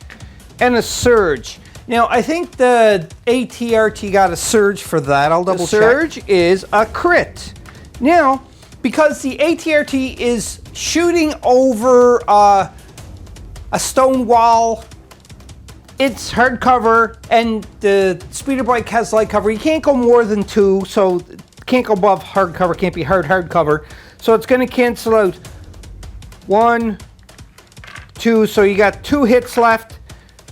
and a surge. Now, I think the ATRT got a surge for that. I'll double check. The surge is a crit. Now, because the ATRT is shooting over a stone wall, it's hard cover, and the speeder bike has light cover. You can't go more than 2, so can't go above hard cover, can't be hard cover. So it's going to cancel out 1, 2, so you got 2 hits left.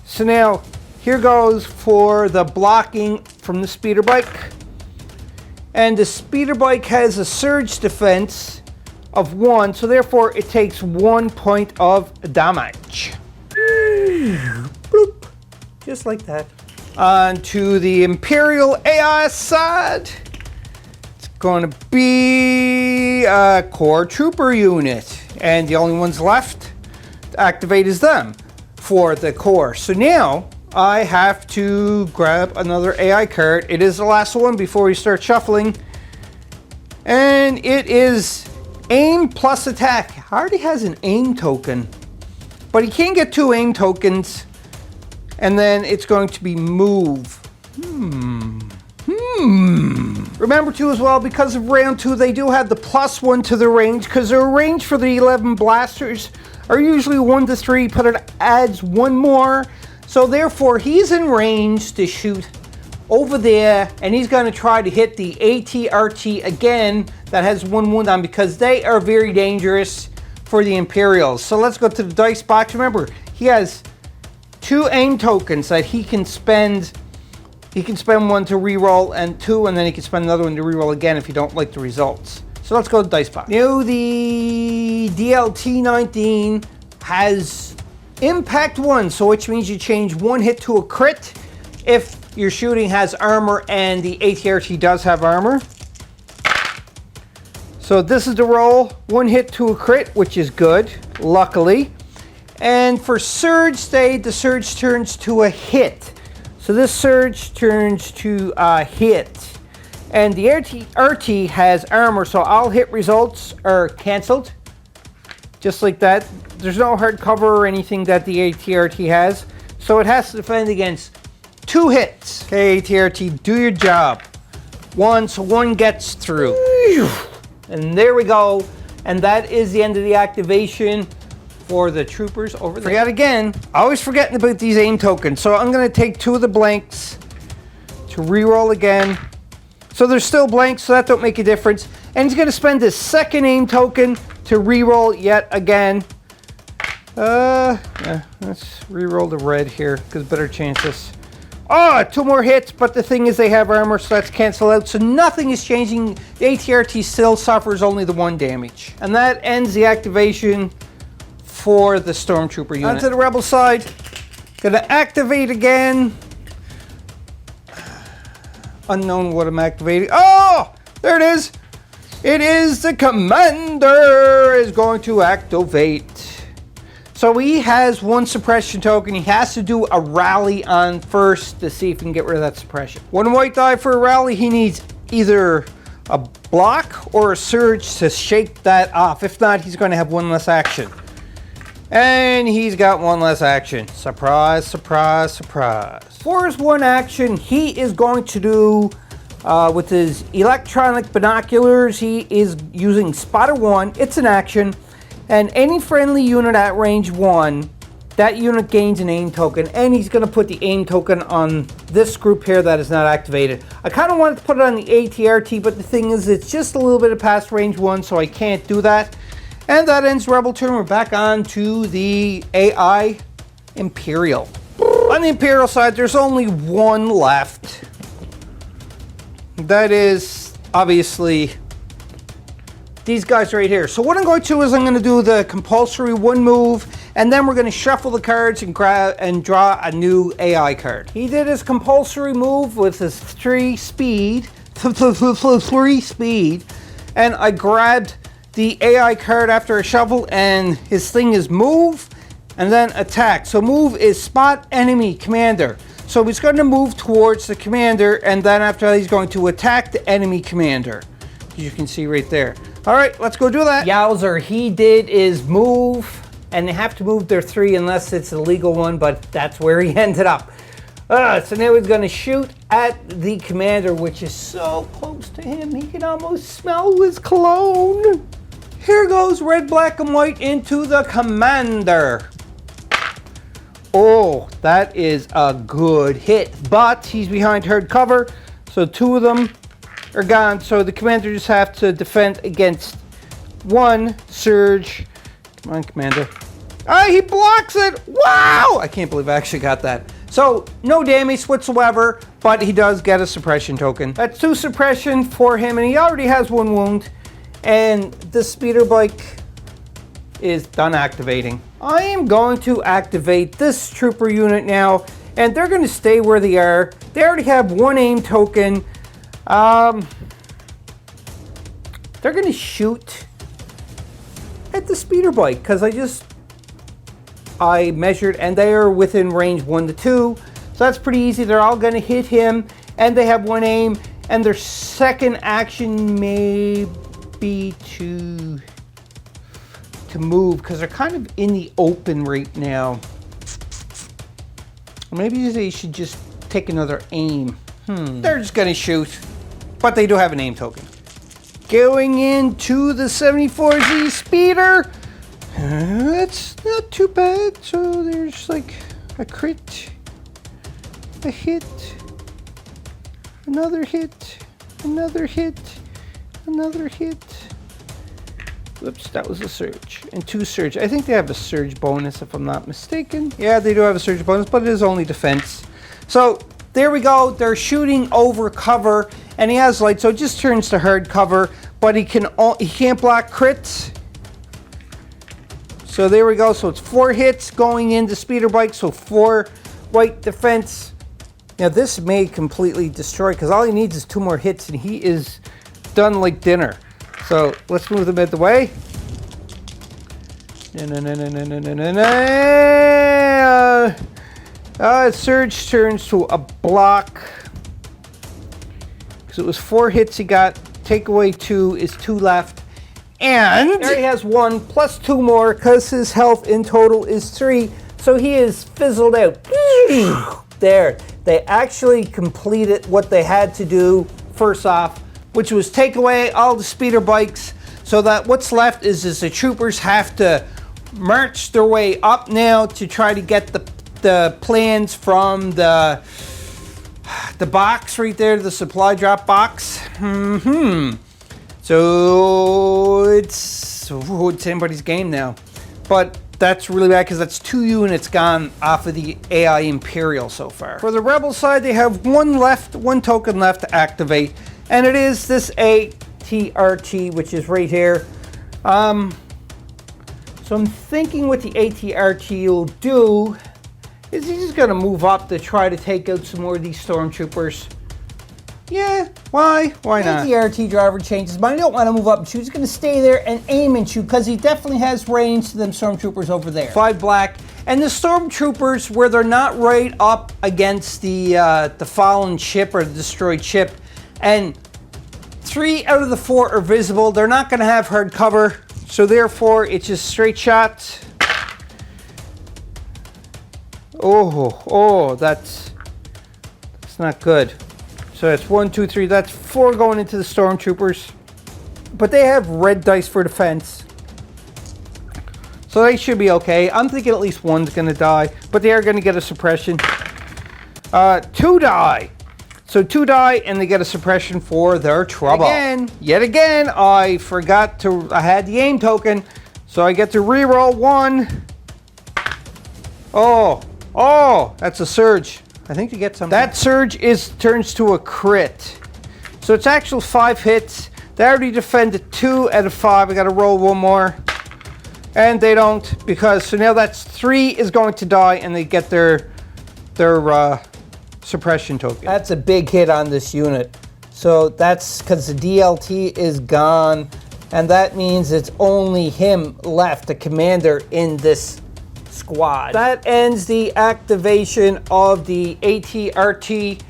So now, here goes for the blocking from the speeder bike. And the speeder bike has a surge defense of 1, so therefore it takes 1 point of damage. Bloop. Just like that. On to the Imperial AI side. It's going to be a core trooper unit. And the only ones left to activate is them for the core. So now I have to grab another AI card. It is the last one before we start shuffling. And it is aim plus attack. He already has an aim token. But he can't get 2 aim tokens. And then it's going to be move. Remember too as well, because of round 2, they do have the +1 to the range, because their range for the 11 blasters are usually 1 to 3, but it adds 1 more. So therefore, he's in range to shoot over there, and he's going to try to hit the ATRT again that has 1 wound on, because they are very dangerous for the Imperials. So let's go to the dice box. Remember, he has 2 aim tokens that he can spend. He can spend 1 to reroll and 2, and then he can spend another 1 to reroll again if you don't like the results. So let's go to the dice box. Now the DLT-19 has impact 1, so which means you change 1 hit to a crit if your shooting has armor and the ATRT does have armor. So this is the roll, 1 hit to a crit, which is good, luckily. And for surge state, the surge turns to a hit. So this surge turns to a hit. And the RT has armor, so all hit results are canceled. Just like that. There's no hard cover or anything that the ATRT has. So it has to defend against 2 hits. Okay, ATRT, do your job. 1, so 1 gets through. And there we go. And that is the end of the activation for the troopers over there. Forget again, always forgetting about these aim tokens. So I'm going to take 2 of the blanks to reroll again. So there's still blanks, so that don't make a difference. And he's going to spend his 2nd aim token to reroll yet again. Yeah, let's reroll the red here, because better chances. Oh, 2 more hits, but the thing is they have armor, so that's canceled out. So nothing is changing. The ATRT still suffers only the 1 damage. And that ends the activation for the Stormtrooper unit. Onto the Rebel side. Gonna activate again. Unknown what I'm activating. Oh, there it is. It is the Commander is going to activate. So he has 1 suppression token. He has to do a rally on first to see if he can get rid of that suppression. 1 white die for a rally. He needs either a block or a surge to shake that off. If not, he's going to have 1 less action. And he's got 1 less action. Surprise, surprise, surprise. For his 1 action, he is going to do, with his electronic binoculars, he is using Spotter 1. It's an action. And any friendly unit at range 1, that unit gains an aim token. And he's going to put the aim token on this group here that is not activated. I kind of wanted to put it on the ATRT, but the thing is, it's just a little bit of past range 1, so I can't do that. And that ends Rebel turn. We're back on to the AI Imperial. On the Imperial side, there's only 1 left. That is, obviously, these guys right here. So what I'm going to do is I'm going to do the compulsory 1 move, and then we're going to shuffle the cards and grab and draw a new AI card. He did his compulsory move with his 3 speed, 3 speed, and I grabbed the AI card after a shuffle, and his thing is move and then attack. So move is spot enemy commander. So he's going to move towards the commander, and then after that he's going to attack the enemy commander. As you can see right there. All right, let's go do that. Yowzer, he did is move, and they have to move their 3 unless it's a legal one, but that's where he ended up. So now he's going to shoot at the commander, which is so close to him, he can almost smell his cologne. Here goes red, black, and white into the commander. Oh, that is a good hit, but he's behind hard cover, so 2 of them are gone. So the commander just have to defend against 1 surge. Come on, commander. Ah, he blocks it. Wow! I can't believe I actually got that. So no damage whatsoever, but he does get a suppression token. That's 2 suppression for him, and he already has 1 wound. And the speeder bike is done activating. I am going to activate this trooper unit now, and they're going to stay where they are. They already have 1 aim token. They're going to shoot at the speeder bike because I measured, and they are within range 1 to 2. So that's pretty easy. They're all going to hit him, and they have 1 aim, and their 2nd action may be to move because they're kind of in the open right now. Or maybe they should just take another aim. They're just gonna shoot, but they do have an aim token. Going into the 74Z speeder, That's not too bad. So there's like a crit, a hit, another hit, another hit, another hit. Whoops, that was a surge. And 2 surge. I think they have a surge bonus if I'm not mistaken. Yeah, they do have a surge bonus, but it is only defense. So there we go. They're shooting over cover, and he has light, so it just turns to hard cover, but he can't block crits. So there we go. So it's 4 hits going into speeder bike, so 4 white defense. Now this may completely destroy, because all he needs is 2 more hits, and he is done like dinner. So let's move them out the way. Surge turns to a block. Because it was 4 hits he got. Take away 2 is 2 left. And there he has 1 plus 2 more, because his health in total is 3. So he is fizzled out. There. They actually completed what they had to do first off, which was take away all the speeder bikes, so that what's left is the troopers have to march their way up now to try to get the plans from the box right there, the supply drop box. So it's anybody's game now. But that's really bad, because that's 2 units gone off of the AI Imperial so far. For the Rebel side, they have 1 left, 1 token left to activate. And it is this ATRT, which is right here. So I'm thinking what the ATRT will do is he's just going to move up to try to take out some more of these stormtroopers. Yeah, why? Why not? ATRT driver changes his mind. He don't want to move up and shoot. He's going to stay there and aim and shoot, because he definitely has range to them stormtroopers over there. 5 black. And the stormtroopers, where they're not right up against the fallen ship or the destroyed ship, and 3 out of the 4 are visible. They're not going to have hard cover, so therefore it's just straight shots. Oh, that's not good. So that's 1, 2, 3. That's 4 going into the stormtroopers, but they have red dice for defense, so they should be okay. I'm thinking at least 1's going to die, but they are going to get a suppression. 2 die. So 2 die, and they get a suppression for their trouble. Yet again, I forgot I had the aim token, so I get to reroll 1. Oh, that's a surge. I think you get something. That surge turns to a crit. So it's actual 5 hits. They already defended 2 out of 5. I got to roll 1 more. And they don't, because, so now that's 3 is going to die, and they get their suppression token. That's a big hit on this unit. So that's because the DLT is gone, and that means it's only him left, the commander in this squad. That ends the activation of the ATRT.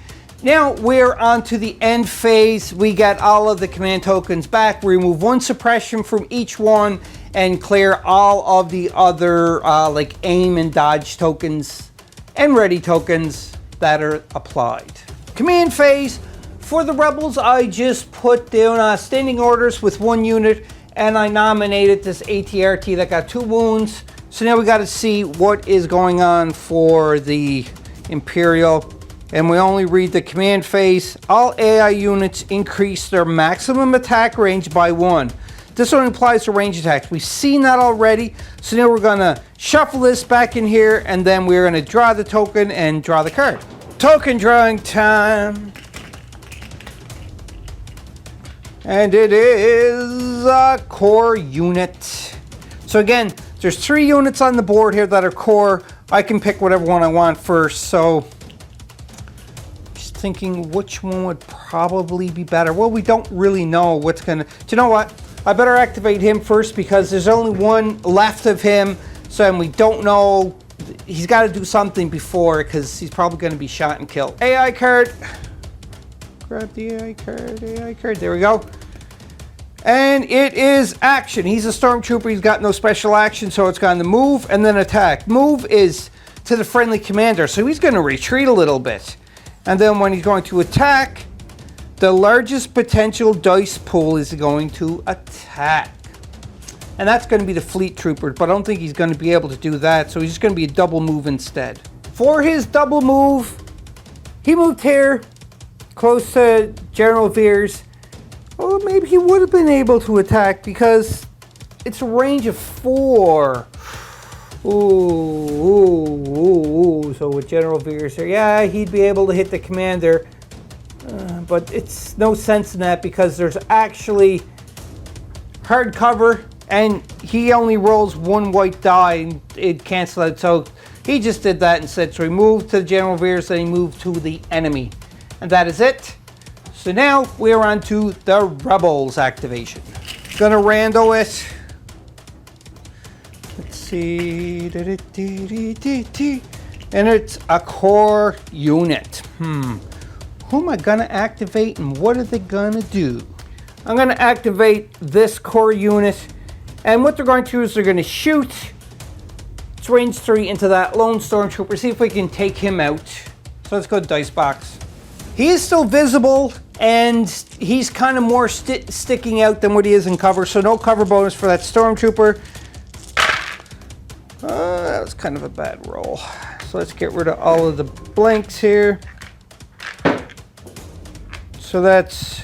Now we're on to the end phase. We get all of the command tokens back. We remove 1 suppression from each one and clear all of the other like aim and dodge tokens and ready tokens that are applied. Command phase. For the Rebels, I just put down standing orders with 1 unit, and I nominated this ATRT that got 2 wounds. So now we got to see what is going on for the Imperial. And we only read the command phase. All AI units increase their maximum attack range by 1. This only applies to range attacks. We've seen that already. So now we're going to shuffle this back in here, and then we're going to draw the token and draw the card. Token drawing time. And it is a core unit. So again, there's 3 units on the board here that are core. I can pick whatever one I want first. So just thinking which one would probably be better. Well, we don't really know what's going to... Do you know what? I better activate him first, because there's only 1 left of him. So and we don't know... He's got to do something before, because he's probably going to be shot and killed. AI card. Grab the AI card. AI card. There we go. And it is action. He's a stormtrooper. He's got no special action, so it's going to move and then attack. Move is to the friendly commander, so he's going to retreat a little bit. And then when he's going to attack, the largest potential dice pool is going to attack. and that's going to be the fleet trooper, but I don't think he's going to be able to do that, so he's just going to be a double move instead. For his double move, he moved here, close to General Veers. Well, maybe he would have been able to attack because it's a range of 4. Ooh. So with General Veers here, yeah, he'd be able to hit the commander. But it's no sense in that because there's actually hard cover and he only rolls 1 white die and it cancels out. So he just did that instead. So he moved to General Veers, then he moved to the enemy. And that is it. So now we're on to the Rebels activation. Gonna rando it. Let's see. And it's a core unit. Who am I gonna activate and what are they gonna do? I'm gonna activate this core unit, and what they're going to do is they're gonna shoot. It's range 3 into that lone stormtrooper. See if we can take him out. So let's go to dice box. He is still visible, and he's kind of more sticking out than what he is in cover. So no cover bonus for that stormtrooper. That was kind of a bad roll. So let's get rid of all of the blanks here. So that's,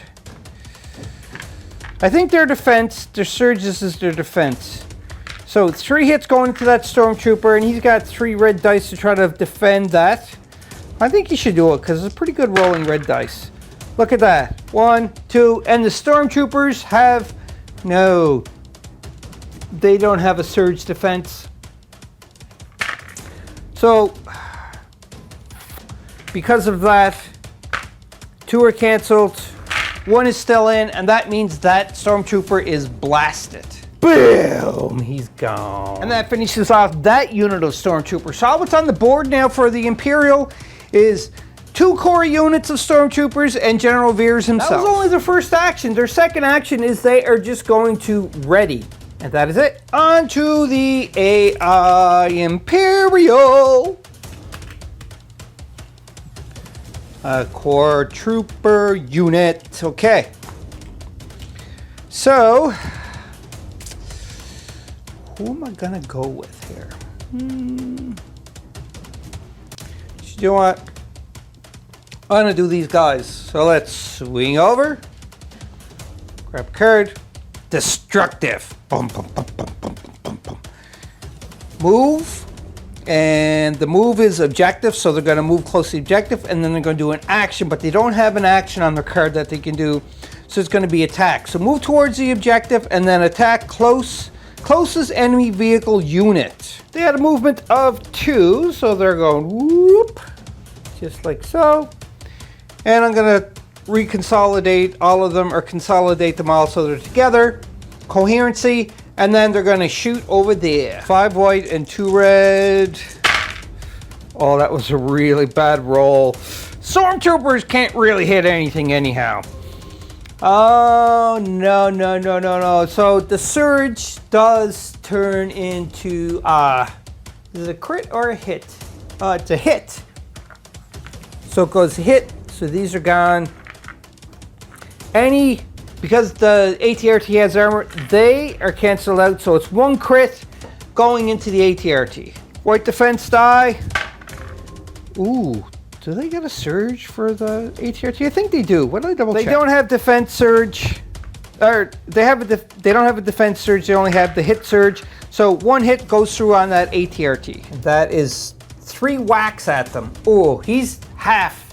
I think their defense, their surges is their defense. So 3 hits going into that stormtrooper, and he's got 3 red dice to try to defend that. I think he should do it because it's a pretty good rolling red dice. Look at that. 1, 2, and the stormtroopers have, no, they don't have a surge defense. So because of that, 2 are canceled, 1 is still in, and that means that stormtrooper is blasted. Boom, he's gone. And that finishes off that unit of stormtroopers. So what's on the board now for the Imperial is 2 core units of stormtroopers and General Veers himself. That was only their first action. Their second action is they are just going to ready. And that is it. On to the AI Imperial. A core trooper unit. Okay. So, who am I gonna go with here? You know what? I'm gonna do these guys. So let's swing over. Grab a card. Destructive. Boom, boom, boom, boom, boom, boom, boom. Move. And the move is objective, so they're going to move close to the objective, and then they're going to do an action, but they don't have an action on their card that they can do, so it's going to be attack. So move towards the objective, and then attack closest enemy vehicle unit. They had a movement of 2, so they're going whoop, just like so. And I'm going to reconsolidate all of them, or consolidate them all so they're together. Coherency. And then they're going to shoot over there. 5 white and 2 red. Oh, that was a really bad roll. Stormtroopers can't really hit anything anyhow. Oh, no. So the surge does turn into, is it a crit or a hit? It's a hit. So it goes hit. So these are gone. Because the ATRT has armor, they are canceled out, so it's 1 crit going into the ATRT. White defense die. Ooh, do they get a surge for the ATRT? I think they do. What do I double check? They don't have defense surge, or they don't have a defense surge. They only have the hit surge. So 1 hit goes through on that ATRT. That is 3 whacks at them. Ooh, he's half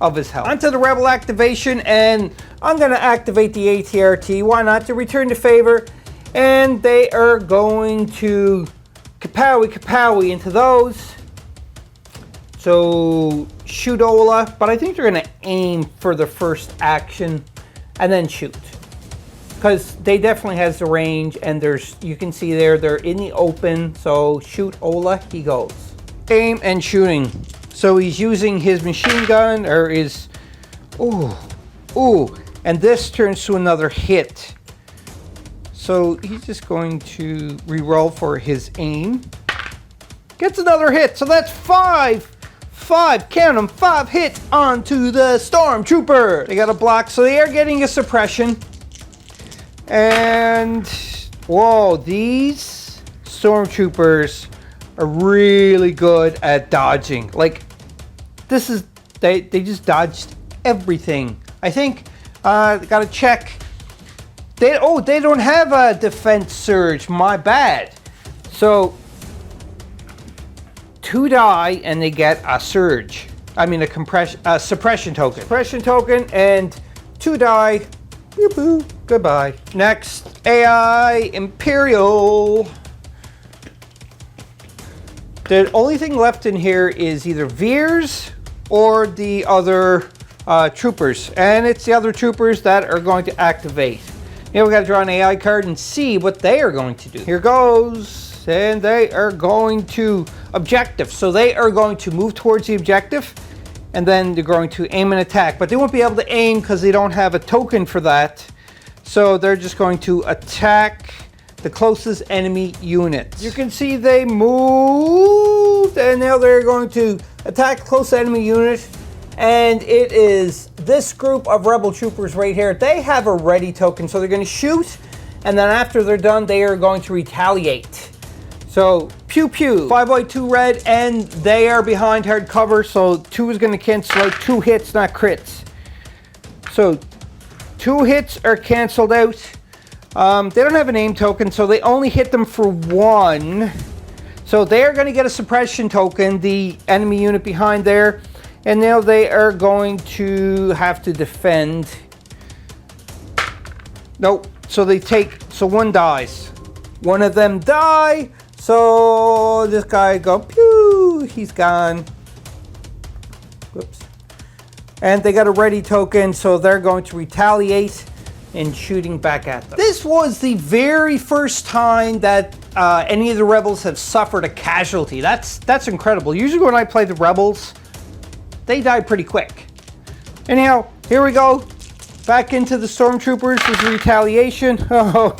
of his health. Onto the Rebel activation, and I'm going to activate the ATRT. Why not? To return the favor. And they are going to kapowie into those. So shoot Ola, but I think they're going to aim for the first action and then shoot. Because they definitely has the range, and you can see there, they're in the open. So shoot Ola, he goes. Aim and shooting. So he's using his machine gun, or his, and this turns to another hit. So he's just going to re-roll for his aim. Gets another hit, so that's 5, count them, 5 hits onto the Stormtrooper. They got a block, so they are getting a suppression. And Whoa, these stormtroopers are really good at dodging. Like, this is, they just dodged everything. I think, gotta check. They don't have a defense surge, my bad. So, 2 die and they get a surge. I mean a suppression token. Suppression token and 2 die. Boop, boop, goodbye. Next, AI Imperial. The only thing left in here is either Veers or the other troopers. And it's the other troopers that are going to activate. Now we got to draw an AI card and see what they are going to do. Here goes. And they are going to objective. So they are going to move towards the objective. And then they're going to aim and attack. But they won't be able to aim because they don't have a token for that. So they're just going to attack the closest enemy unit. You can see they moved. And now they're going to attack close enemy unit. And it is this group of rebel troopers right here. They have a ready token. So they're going to shoot. And then after they're done, they are going to retaliate. So, pew pew, 5/2 red, and they are behind hard cover, so 2 is going to cancel out 2 hits, not crits. So, 2 hits are canceled out. They don't have an aim token, so they only hit them for 1. So, they are going to get a suppression token, the enemy unit behind there, and now they are going to have to defend. Nope, so they take, so 1 dies. 1 of them die. So this guy go pew, he's gone. Whoops. And they got a ready token, so they're going to retaliate and shooting back at them. This was the very first time that any of the rebels have suffered a casualty. That's incredible. Usually when I play the rebels, they die pretty quick. Anyhow, here we go. Back into the stormtroopers with retaliation. Oh,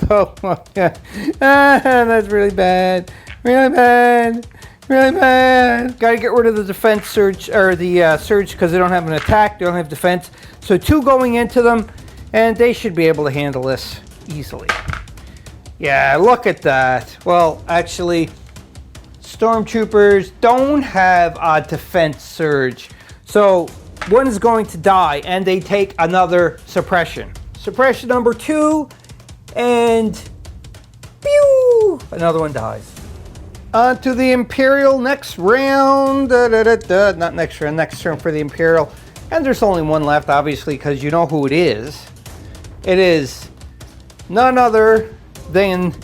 yeah. That's really bad. Really bad. Really bad. Gotta get rid of the defense surge, or the surge, because they don't have an attack. They don't have defense. So 2 going into them, and they should be able to handle this easily. Yeah, look at that. Well, actually, stormtroopers don't have a defense surge. So 1 is going to die, and they take another suppression. Suppression number 2, and pew! Another 1 dies. On to the Imperial next round. Not next round, next turn for the Imperial. And there's only 1 left, obviously, because you know who it is. It is none other than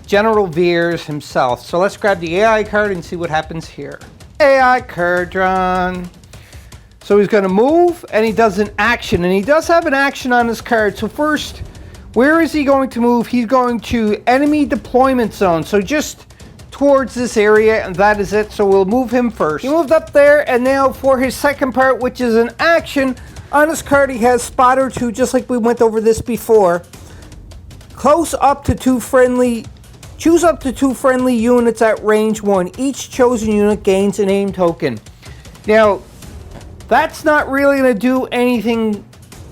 General Veers himself. So let's grab the AI card and see what happens here. AI card drawn. So he's going to move, and he does an action, and he does have an action on his card. So first, where is he going to move? He's going to enemy deployment zone, so just towards this area, and that is it. So we'll move him first. He moved up there, and now for his second part, which is an action, on his card he has Spotter 2, just like we went over this before. Choose up to 2 friendly units at range 1. Each chosen unit gains an aim token. Now, that's not really going to do anything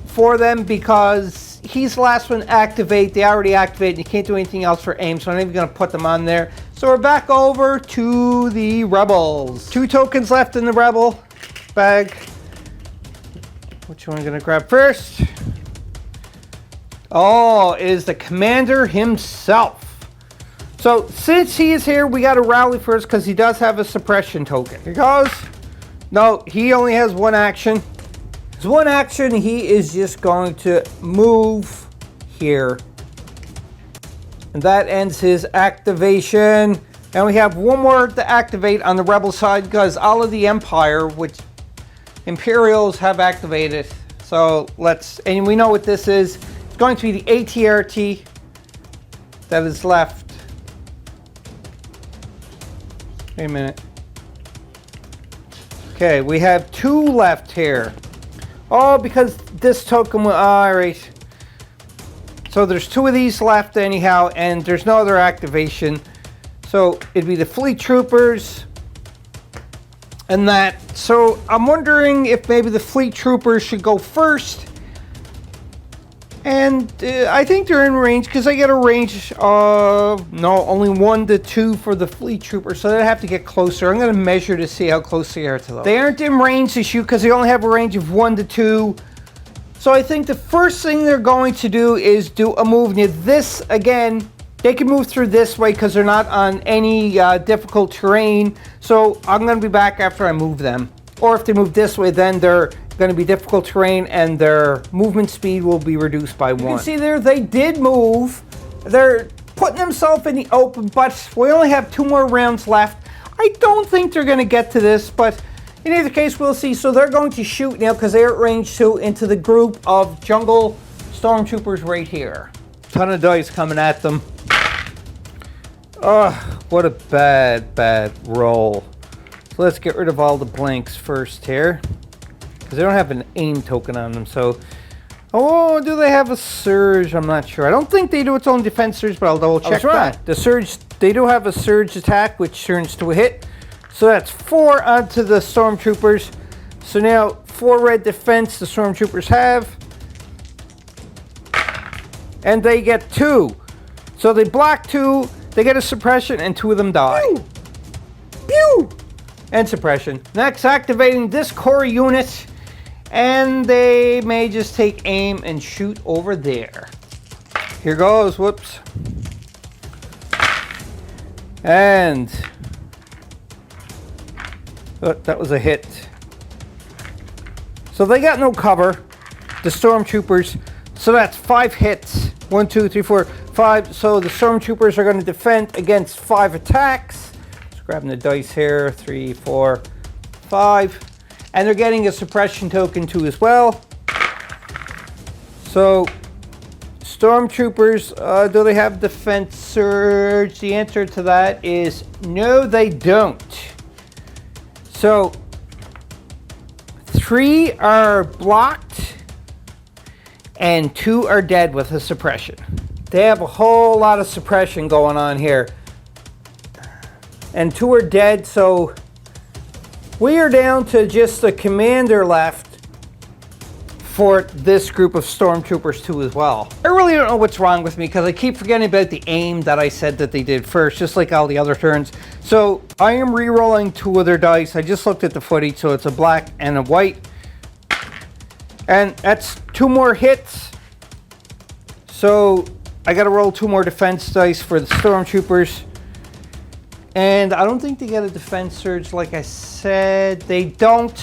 for them because he's the last one to activate. They already activated. You can't do anything else for aim, so I'm not even going to put them on there. So we're back over to the rebels. 2 tokens left in the rebel bag. Which one am I going to grab first? Oh, it is the commander himself. So since he is here, we got to rally first because he does have a suppression token. Here goes. No, he only has 1 action. His 1 action, he is just going to move here. And that ends his activation. And we have 1 more to activate on the rebel side because all of the Empire, which Imperials have activated. So and we know what this is. It's going to be the ATRT that is left. Wait a minute. Okay, we have 2 left here. Oh, because this token will, alright. So there's 2 of these left anyhow, and there's no other activation. So it'd be the fleet troopers and that. So I'm wondering if maybe the fleet troopers should go first And I think they're in range because I get a range of, no, only 1 to 2 for the fleet trooper, so they have to get closer. I'm going to measure to see how close they are to them. They aren't in range to shoot because they only have a range of 1 to 2. So I think the first thing they're going to do is do a move near this. Again, they can move through this way because they're not on any difficult terrain. So I'm going to be back after I move them. Or if they move this way, then they're going to be difficult terrain and their movement speed will be reduced by 1. You can see there they did move. They're putting themselves in the open, but we only have 2 more rounds left. I don't think they're going to get to this, but in either case we'll see. So they're going to shoot now because they're at range 2 into the group of jungle stormtroopers right here. Ton of dice coming at them. Oh, what a bad roll. So let's get rid of all the blanks first here. Because they don't have an aim token on them, so... Oh, do they have a surge? I'm not sure. I don't think they do its own defense surge, but I'll double check that. The surge, they do have a surge attack, which turns to a hit. So that's 4 onto the stormtroopers. So now 4 red defense the stormtroopers have. And they get 2. So they block 2, they get a suppression, and 2 of them die. Pew! Pew! And suppression. Next, activating this core unit. And they may just take aim and shoot over there. Here goes, whoops. And that was a hit. So they got no cover, the stormtroopers. So that's 5 hits. 1, 2, 3, 4, 5. So the stormtroopers are going to defend against 5 attacks. Just grabbing the dice here. 3, 4, 5. And they're getting a suppression token too as well. So, stormtroopers, do they have defense surge? The answer to that is no, they don't. So, 3 are blocked and 2 are dead with a suppression. They have a whole lot of suppression going on here. And 2 are dead, so we are down to just the commander left for this group of stormtroopers too as well. I really don't know what's wrong with me because I keep forgetting about the aim that I said that they did first, just like all the other turns. So I am re-rolling 2 of their dice. I just looked at the footage, so it's a black and a white. And that's 2 more hits. So I gotta roll 2 more defense dice for the stormtroopers. And I don't think they get a defense surge like I said. They don't.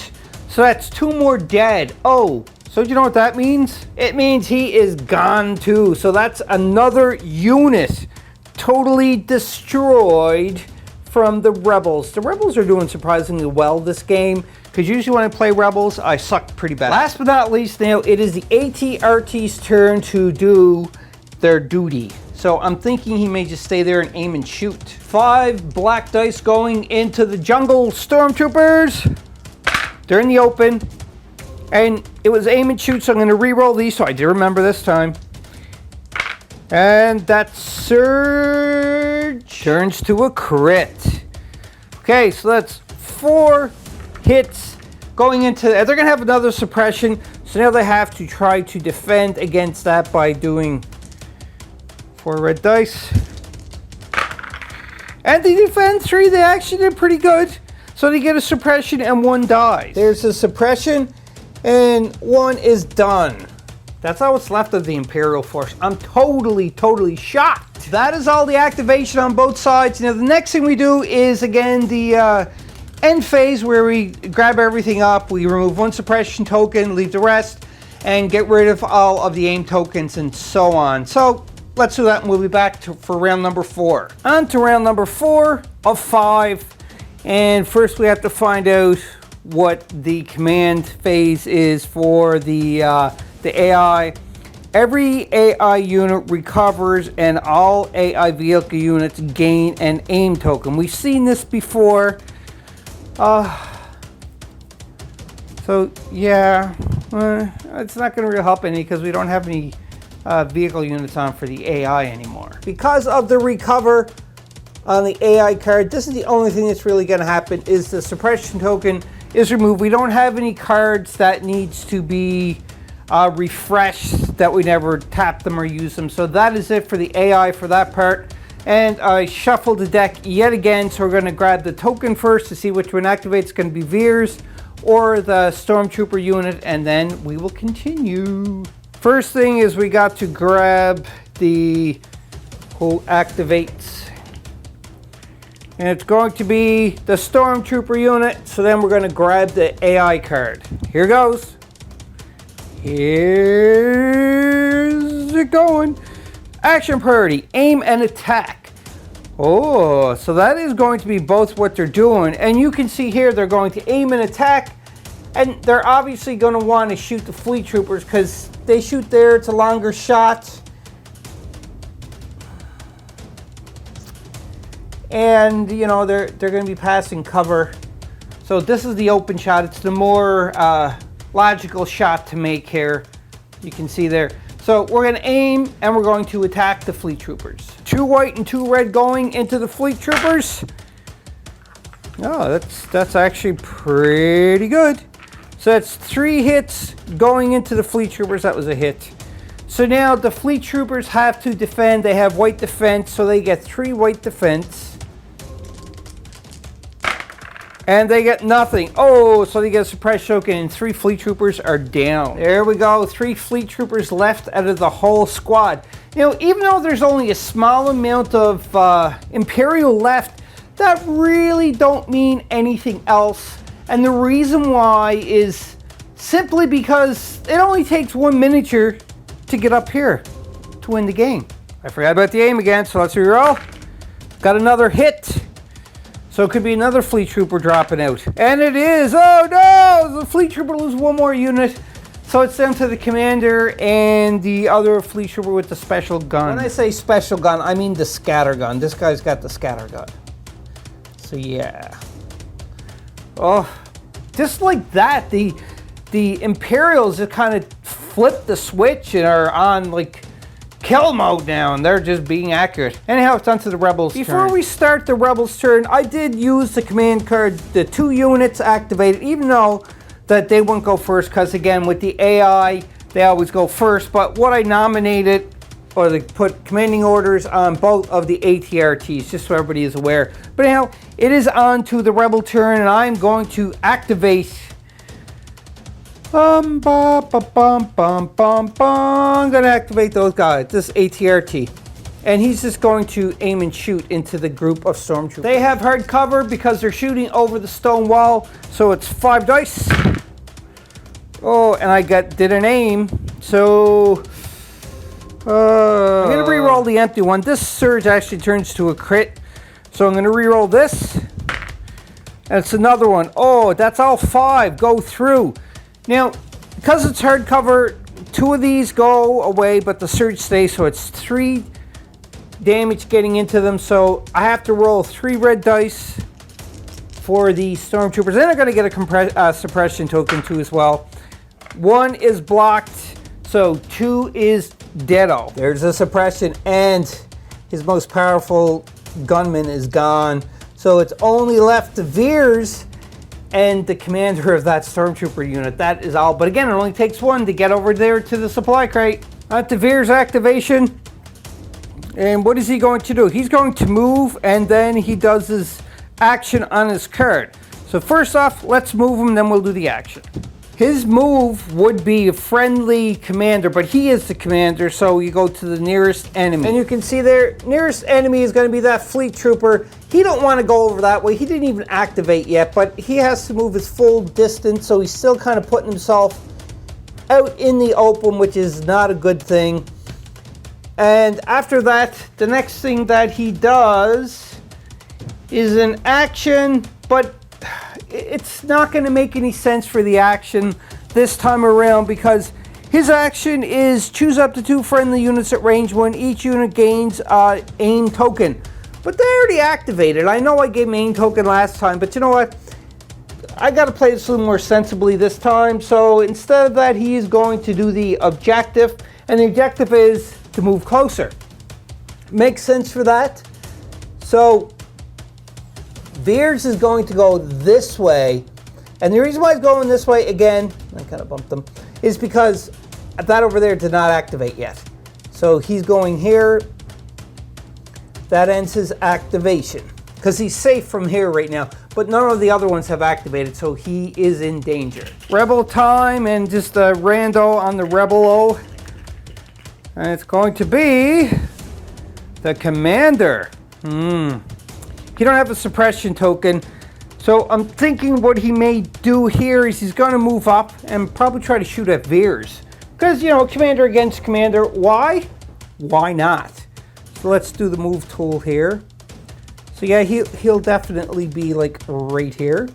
So that's 2 more dead. Oh, so do you know what that means? It means he is gone too. So that's another unit totally destroyed from the Rebels. The Rebels are doing surprisingly well this game, because usually when I play Rebels, I suck pretty bad. Last but not least, now it is the AT-RT's turn to do their duty. So I'm thinking he may just stay there and aim and shoot. 5 black dice going into the jungle stormtroopers. They're in the open. And it was aim and shoot, so I'm going to re-roll these, so I do remember this time. And that surge turns to a crit. Okay, so that's 4 hits going into... They're going to have another suppression, so now they have to try to defend against that by doing 4 red dice. And they defend 3. They actually did pretty good. So they get a suppression and 1 dies. There's a suppression and 1 is done. That's all what's left of the Imperial force. I'm totally shocked. That is all the activation on both sides. Now the next thing we do is again the end phase, where we grab everything up. We remove 1 suppression token, leave the rest, and get rid of all of the aim tokens and so on. So let's do that and we'll be back for round number 4. On to round number 4 of 5. And first we have to find out what the command phase is for the AI. Every AI unit recovers and all AI vehicle units gain an aim token. We've seen this before. So yeah, it's not going to really help any because we don't have any vehicle units on for the AI anymore. Because of the recover on the AI card, this is the only thing that's really going to happen, is the suppression token is removed. We don't have any cards that needs to be refresh that we never tap them or use them. So that is it for the AI for that part. And I shuffled the deck yet again, so we're going to grab the token first to see which one activates. It's going to be Veers or the Stormtrooper unit, and then we will continue. First thing is we got to grab the who activates. And it's going to be the Stormtrooper unit, so then we're going to grab the AI card. Here goes. Here's it going. Action priority, aim and attack. Oh, so that is going to be both what they're doing. And you can see here they're going to aim and attack. And they're obviously going to want to shoot the fleet troopers because they shoot there, it's a longer shot. And, you know, they're going to be passing cover. So this is the open shot. It's the more logical shot to make here. You can see there. So we're going to aim and we're going to attack the fleet troopers. 2 white and 2 red going into the fleet troopers. Oh, that's actually pretty good. So that's 3 hits going into the fleet troopers. That was a hit. So now the fleet troopers have to defend. They have white defense, so they get 3 white defense. And they get nothing. Oh, so they get a suppressed token and 3 fleet troopers are down. There we go. 3 fleet troopers left out of the whole squad. You know, even though there's only a small amount of Imperial left, that really don't mean anything else. And the reason why is simply because it only takes 1 miniature to get up here to win the game. I forgot about the aim again, so let's reroll. Got another hit. So it could be another fleet trooper dropping out. And it is! Oh no! The fleet trooper loses 1 more unit. So it's down to the commander and the other fleet trooper with the special gun. When I say special gun, I mean the scatter gun. This guy's got the scatter gun. So yeah. Oh, just like that, the Imperials just kind of flip the switch and are on like kill mode now, and they're just being accurate. Anyhow, it's on to the Rebels' turn. Before we start the Rebels' turn, I did use the command card, the 2 units activated, even though that they wouldn't go first, because again, with the AI, they always go first. But what I nominated, or they put commanding orders on both of the ATRTs, just so everybody is aware. But anyhow, it is on to the Rebel turn, and I'm going to activate I'm going to activate those guys, this ATRT. And he's just going to aim and shoot into the group of stormtroopers. They have hard cover because they're shooting over the stone wall. So it's 5 dice. Oh, and I did an aim. So I'm going to re-roll the empty one. This surge actually turns to a crit. So I'm going to re-roll this. And it's another one. Oh, that's all 5. Go through. Now, because it's hardcover, 2 of these go away, but the surge stays, so it's 3 damage getting into them. So I have to roll 3 red dice for the stormtroopers. Then I'm going to get a suppression token too as well. 1 is blocked, so 2 is deado. There's a suppression, and his most powerful gunman is gone. So it's only left the Veers and the commander of that stormtrooper unit. That is all. But again, it only takes 1 to get over there to the supply crate. At the Veers activation. And what is he going to do? He's going to move, and then he does his action on his card. So first off, let's move him, then we'll do the action. His move would be a friendly commander, but he is the commander, so you go to the nearest enemy. And you can see there, nearest enemy is going to be that fleet trooper. He don't want to go over that way. He didn't even activate yet, but he has to move his full distance, so he's still kind of putting himself out in the open, which is not a good thing. And after that, the next thing that he does is an action, but it's not going to make any sense for the action this time around, because his action is choose up to 2 friendly units at range 1. Each unit gains aim token. But they already activated. I know I gave him aim token last time, but you know what? I got to play this a little more sensibly this time. So instead of that, he is going to do the objective, and the objective is to move closer. Makes sense for that. So Veers is going to go this way, and the reason why he's going this way, again, I kind of bumped them, is because that over there did not activate yet. So he's going here. That ends his activation because he's safe from here right now. But none of the other ones have activated, so he is in danger. Rebel time and just a rando on the Rebel-O. And it's going to be the commander. He don't have a suppression token. So I'm thinking what he may do here is he's going to move up and probably try to shoot at Veers. Because, you know, commander against commander. Why? Why not? So let's do the move tool here. So yeah, he'll definitely be like right here.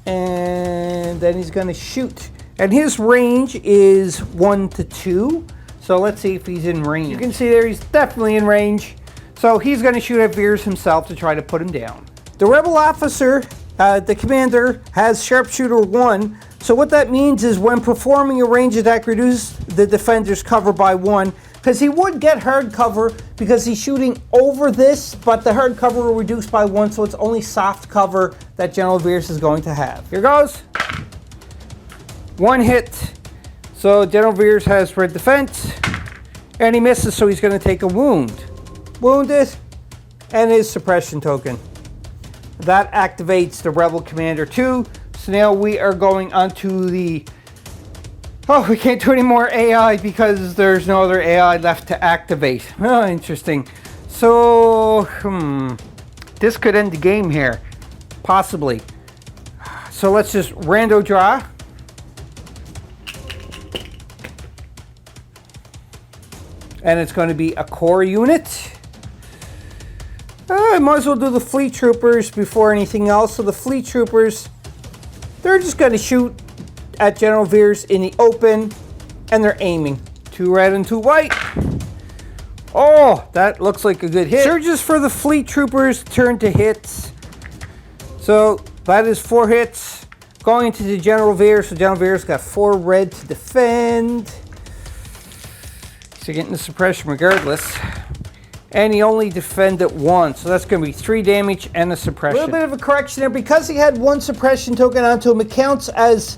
And then he's going to shoot. And his range is 1 to 2. So let's see if he's in range. You can see there he's definitely in range. So he's going to shoot at Veers himself to try to put him down. The Rebel officer, the commander, has Sharpshooter 1. So what that means is when performing a range attack, reduce the defender's cover by 1. Because he would get hard cover because he's shooting over this, but the hard cover will reduce by 1, so it's only soft cover that General Veers is going to have. Here goes. 1 hit. So General Veers has red defense, and he misses, so he's going to take a wound. Wounded, and his suppression token. That activates the Rebel Commander 2. So now we are going on to the... Oh, we can't do any more AI because there's no other AI left to activate. Oh, interesting. So, this could end the game here. Possibly. So let's just rando draw. And it's going to be a core unit. I might as well do the Fleet Troopers before anything else. So the Fleet Troopers, they're just going to shoot at General Veers in the open, and they're aiming. 2 red and 2 white. Oh, that looks like a good hit. Surges for the Fleet Troopers turn to hits. So that is 4 hits. Going into the General Veers. So General Veers got 4 red to defend. So getting the suppression regardless. And he only defended 1. So that's going to be 3 damage and a suppression. A little bit of a correction there. Because he had 1 suppression token onto him, it counts as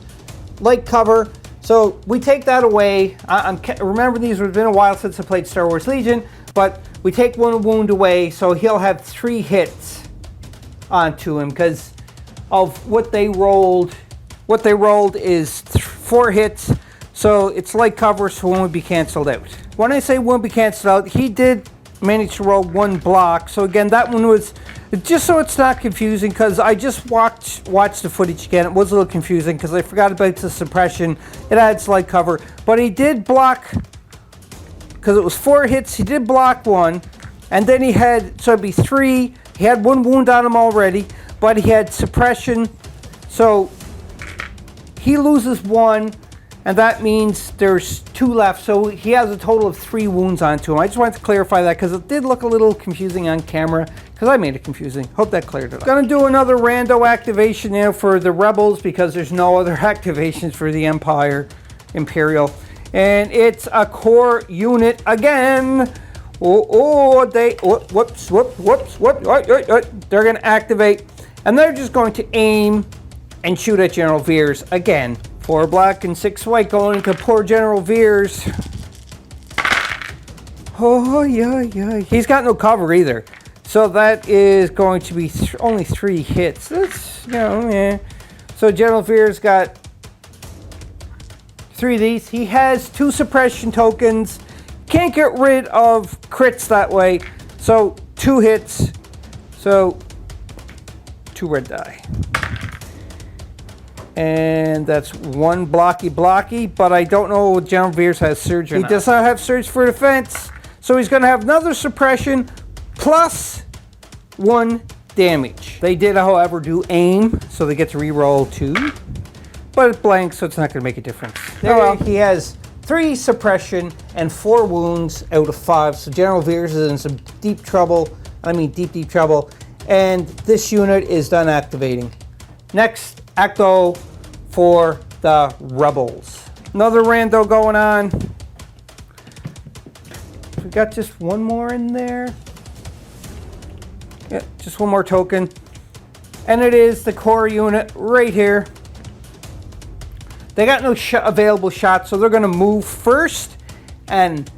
light cover, so we take that away. Remember, these have been a while since I played Star Wars Legion, but we take 1 wound away, so he'll have 3 hits onto him because of what they rolled. What they rolled is 4 hits, so it's light cover, so 1 would be canceled out. When I say 1 would be canceled out, he did manage to roll 1 block. So again, that one was, just so it's not confusing, because I just watched the footage again. It was a little confusing because I forgot about the suppression. It adds light cover, but he did block, because it was 4 hits. He did block 1, and then he had, so it'd be 3. He had 1 wound on him already, but he had suppression, so he loses 1. And that means there's 2 left, so he has a total of 3 wounds onto him. I just wanted to clarify that because it did look a little confusing on camera, because I made it confusing. Hope that cleared it up. Gonna do another rando activation now for the Rebels because there's no other activations for the Imperial. And it's a core unit again. Whoops. They're gonna activate, and they're just going to aim and shoot at General Veers again. 4 black and 6 white going into poor General Veers. Oh, yeah. He's got no cover either. So that is going to be only 3 hits. That's, yeah. So General Veers got 3 of these. He has 2 suppression tokens. Can't get rid of crits that way. So 2 hits. So 2 red die. And that's 1 blocky, but I don't know if General Veers has surge or not. He does not have surge for defense, so he's going to have another suppression plus 1 damage. They did, however, do aim, so they get to re-roll 2, but it's blank, so it's not going to make a difference. There he has 3 suppression and 4 wounds out of 5, so General Veers is in some deep trouble. I mean deep trouble, and this unit is done activating. Next, Acto for the Rebels. Another rando going on. We got just 1 more in there. Yeah, just 1 more token. And it is the core unit right here. They got no available shots, so they're going to move first and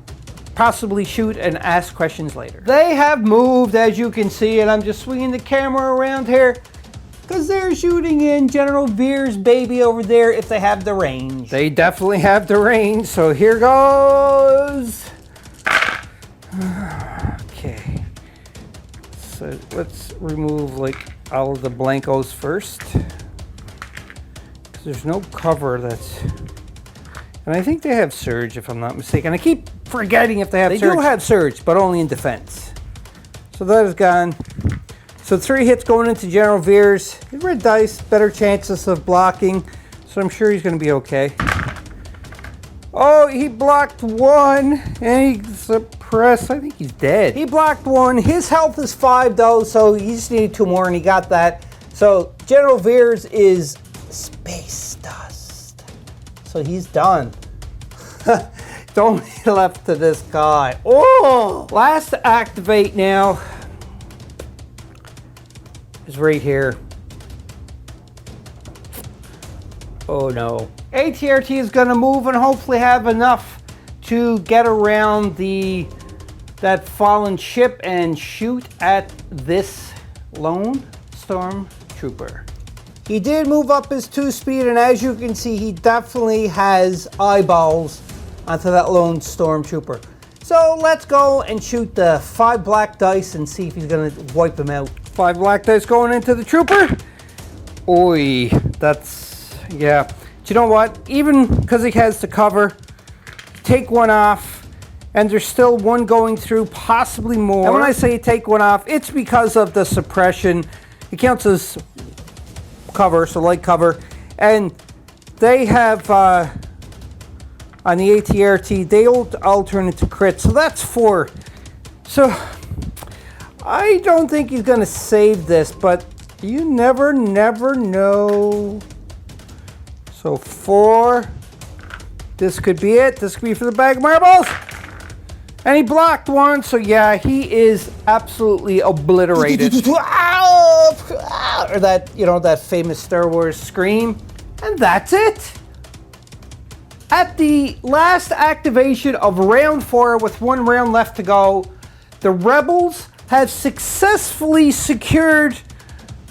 possibly shoot and ask questions later. They have moved, as you can see, and I'm just swinging the camera around here because they're shooting in General Veer's baby over there if they have the range. They definitely have the range, so here goes. Okay. So let's remove like all of the blankos first. Because there's no cover that's... And I think they have surge, if I'm not mistaken. I keep forgetting if they have surge. They do have surge, but only in defense. So that is gone. So 3 hits going into General Veer's. Red dice, better chances of blocking. So I'm sure he's going to be okay. Oh, he blocked 1. And he suppressed. I think he's dead. He blocked 1. His health is 5 though, so he just needed 2 more and he got that. So General Veer's is space dust. So he's done. Don't be left to this guy. Oh! Last to activate now is right here. Oh no. ATRT is going to move and hopefully have enough to get around that fallen ship and shoot at this lone stormtrooper. He did move up his 2-speed, and as you can see, he definitely has eyeballs onto that lone stormtrooper. So let's go and shoot the 5 black dice and see if he's gonna wipe him out. 5 black dice going into the trooper. Oi, that's, yeah. But you know what? Even because he has the cover, take 1 off, and there's still 1 going through, possibly more. And when I say take 1 off, it's because of the suppression. It counts as cover, so light cover, and they have on the ATRT, they'll alternate to crit, so that's 4. So I don't think he's gonna save this, but you never know. So 4, this could be it. This could be for the bag of marbles. And he blocked 1, so yeah, he is absolutely obliterated. Or that, you know, that famous Star Wars scream. And that's it. At the last activation of round 4 with 1 round left to go, the Rebels have successfully secured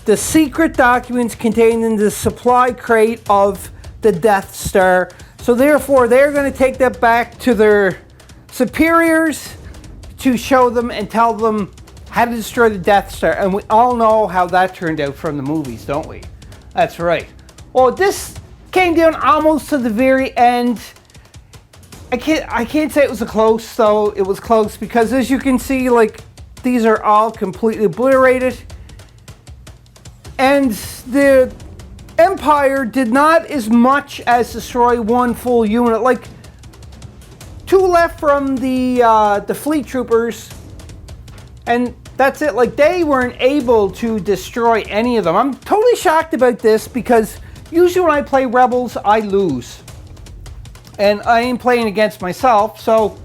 the secret documents contained in the supply crate of the Death Star. So therefore, they're going to take that back to their superiors to show them and tell them how to destroy the Death Star. And we all know how that turned out from the movies, don't we? That's right. Well, this came down almost to the very end. I can't say it was a close, though. It was close because, as you can see, like, these are all completely obliterated. And the Empire did not as much as destroy 1 full unit. Like, 2 left from the fleet troopers, and that's it. Like, they weren't able to destroy any of them. I'm totally shocked about this because usually when I play Rebels, I lose. And I ain't playing against myself, so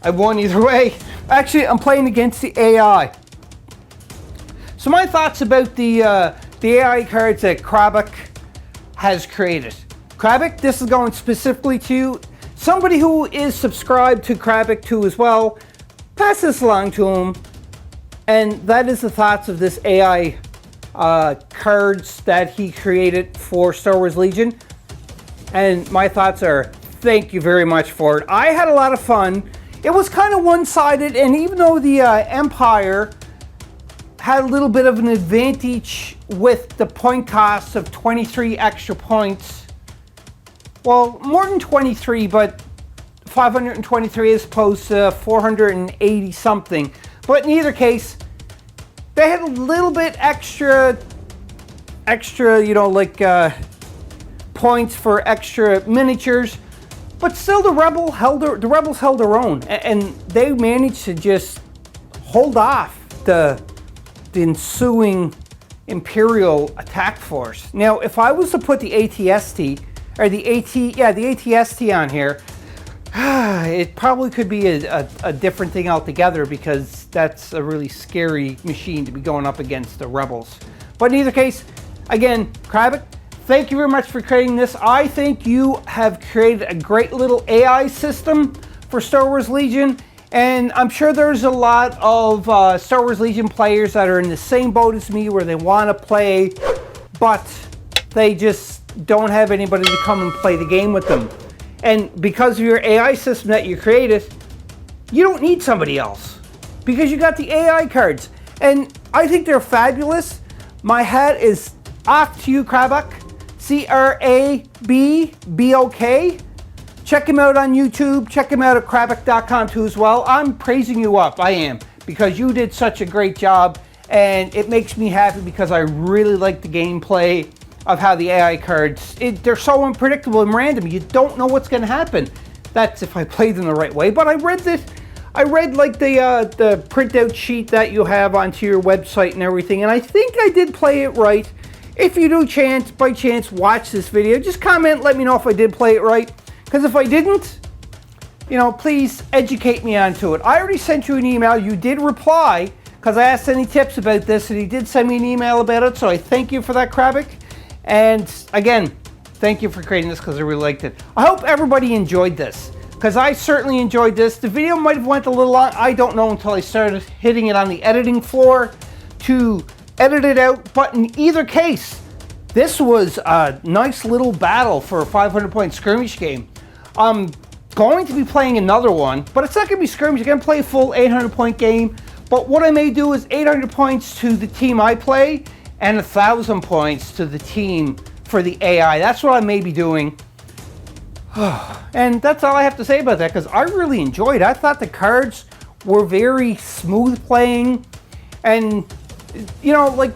I won either way. Actually, I'm playing against the AI. So my thoughts about the AI cards that Krabik has created. Krabik, this is going specifically to you. Somebody who is subscribed to Krabik too as well, pass this along to him. And that is the thoughts of this AI cards that he created for Star Wars Legion. And my thoughts are, thank you very much for it. I had a lot of fun. It was kind of one-sided, and even though the Empire had a little bit of an advantage with the point cost of 23 extra points, well, more than 23, but 523 as opposed to 480 something. But in either case, they had a little bit extra, you know, like points for extra miniatures. But still, the Rebels held their own, and they managed to just hold off the ensuing Imperial attack force. Now, if I was to put the ATST or the ATST on here, it probably could be a different thing altogether because that's a really scary machine to be going up against the Rebels. But in either case, again, Krabik, thank you very much for creating this. I think you have created a great little AI system for Star Wars Legion, and I'm sure there's a lot of Star Wars Legion players that are in the same boat as me where they want to play, but they just don't have anybody to come and play the game with them. And because of your AI system that you created, you don't need somebody else because you got the AI cards. And I think they're fabulous. My hat is off to you, Krabok. C-R-A-B-B-O-K. Check him out on YouTube. Check him out at Krabok.com too as well. I'm praising you up, I am, because you did such a great job. And it makes me happy because I really like the gameplay of how the AI cards, they're so unpredictable and random. You don't know what's going to happen. That's if I play them the right way. But I read this. I read like the printout sheet that you have onto your website and everything, and I think I did play it right. If you do by chance watch this video, just comment, let me know if I did play it right. Because if I didn't, you know, please educate me onto it. I already sent you an email. You did reply because I asked any tips about this, and he did send me an email about it. So I thank you for that, Krabok. And again, thank you for creating this because I really liked it. I hope everybody enjoyed this because I certainly enjoyed this. The video might have went a little long. I don't know until I started hitting it on the editing floor to edit it out. But in either case, this was a nice little battle for a 500-point skirmish game. I'm going to be playing another one, but it's not going to be skirmish. I'm going to play a full 800-point game. But what I may do is 800 points to the team I play and 1,000 points to the team for the AI. That's what I may be doing. And that's all I have to say about that because I really enjoyed it. I thought the cards were very smooth playing. And, you know, like,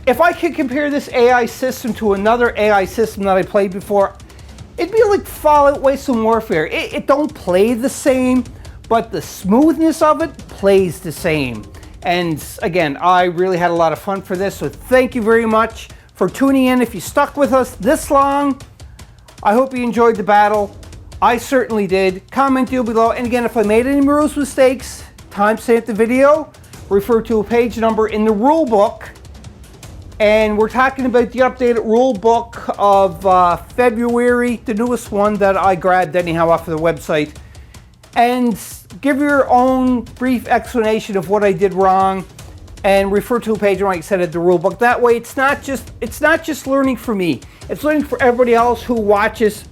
if I could compare this AI system to another AI system that I played before, it'd be like Fallout Wasteland Warfare. It don't play the same, but the smoothness of it plays the same. And again, I really had a lot of fun for this, so thank you very much for tuning in. If you stuck with us this long, I hope you enjoyed the battle. I certainly did. Comment down below. And again, if I made any rules mistakes, timestamp the video, refer to a page number in the rule book. And we're talking about the updated rule book of February, the newest one that I grabbed anyhow off of the website. And give your own brief explanation of what I did wrong and refer to a page like I said at the rule book. That way it's not just learning for me. It's learning for everybody else who watches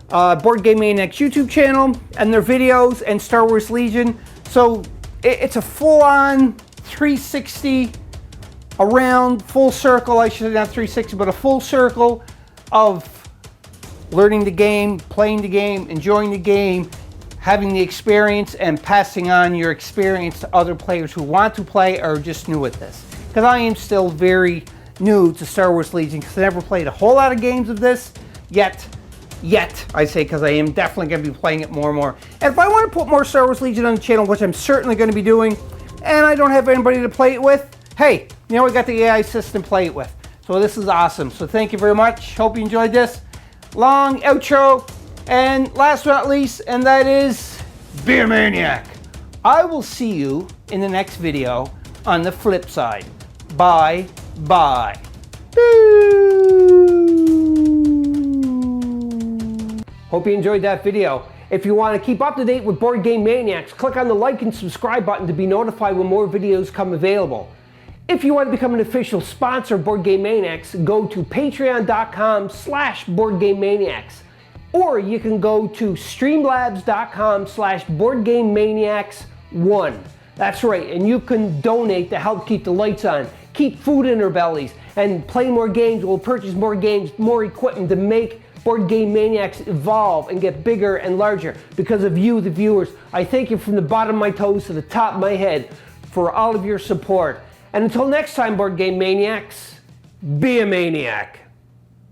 Board Game Maniacs YouTube channel and their videos and Star Wars Legion. So it's a full-on 360 around full circle, I should say not 360, but a full circle of learning the game, playing the game, enjoying the game, having the experience, and passing on your experience to other players who want to play or are just new at this. Because I am still very new to Star Wars Legion because I never played a whole lot of games of this yet, I say, because I am definitely going to be playing it more and more. And if I want to put more Star Wars Legion on the channel, which I'm certainly going to be doing, and I don't have anybody to play it with, hey, you know, we got the AI system to play it with. So this is awesome. So thank you very much. Hope you enjoyed this long outro. And last but not least, and that is Be a Maniac. I will see you in the next video on the flip side. Bye. Bye. Hope you enjoyed that video. If you want to keep up to date with Board Game Maniacs, click on the like and subscribe button to be notified when more videos come available. If you want to become an official sponsor of Board Game Maniacs, go to patreon.com/BoardGameManiacs. Or you can go to streamlabs.com/BoardGameManiacs1. That's right, and you can donate to help keep the lights on, keep food in our bellies, and play more games. We'll purchase more games, more equipment to make Board Game Maniacs evolve and get bigger and larger because of you, the viewers. I thank you from the bottom of my toes to the top of my head for all of your support. And until next time, Board Game Maniacs, be a maniac.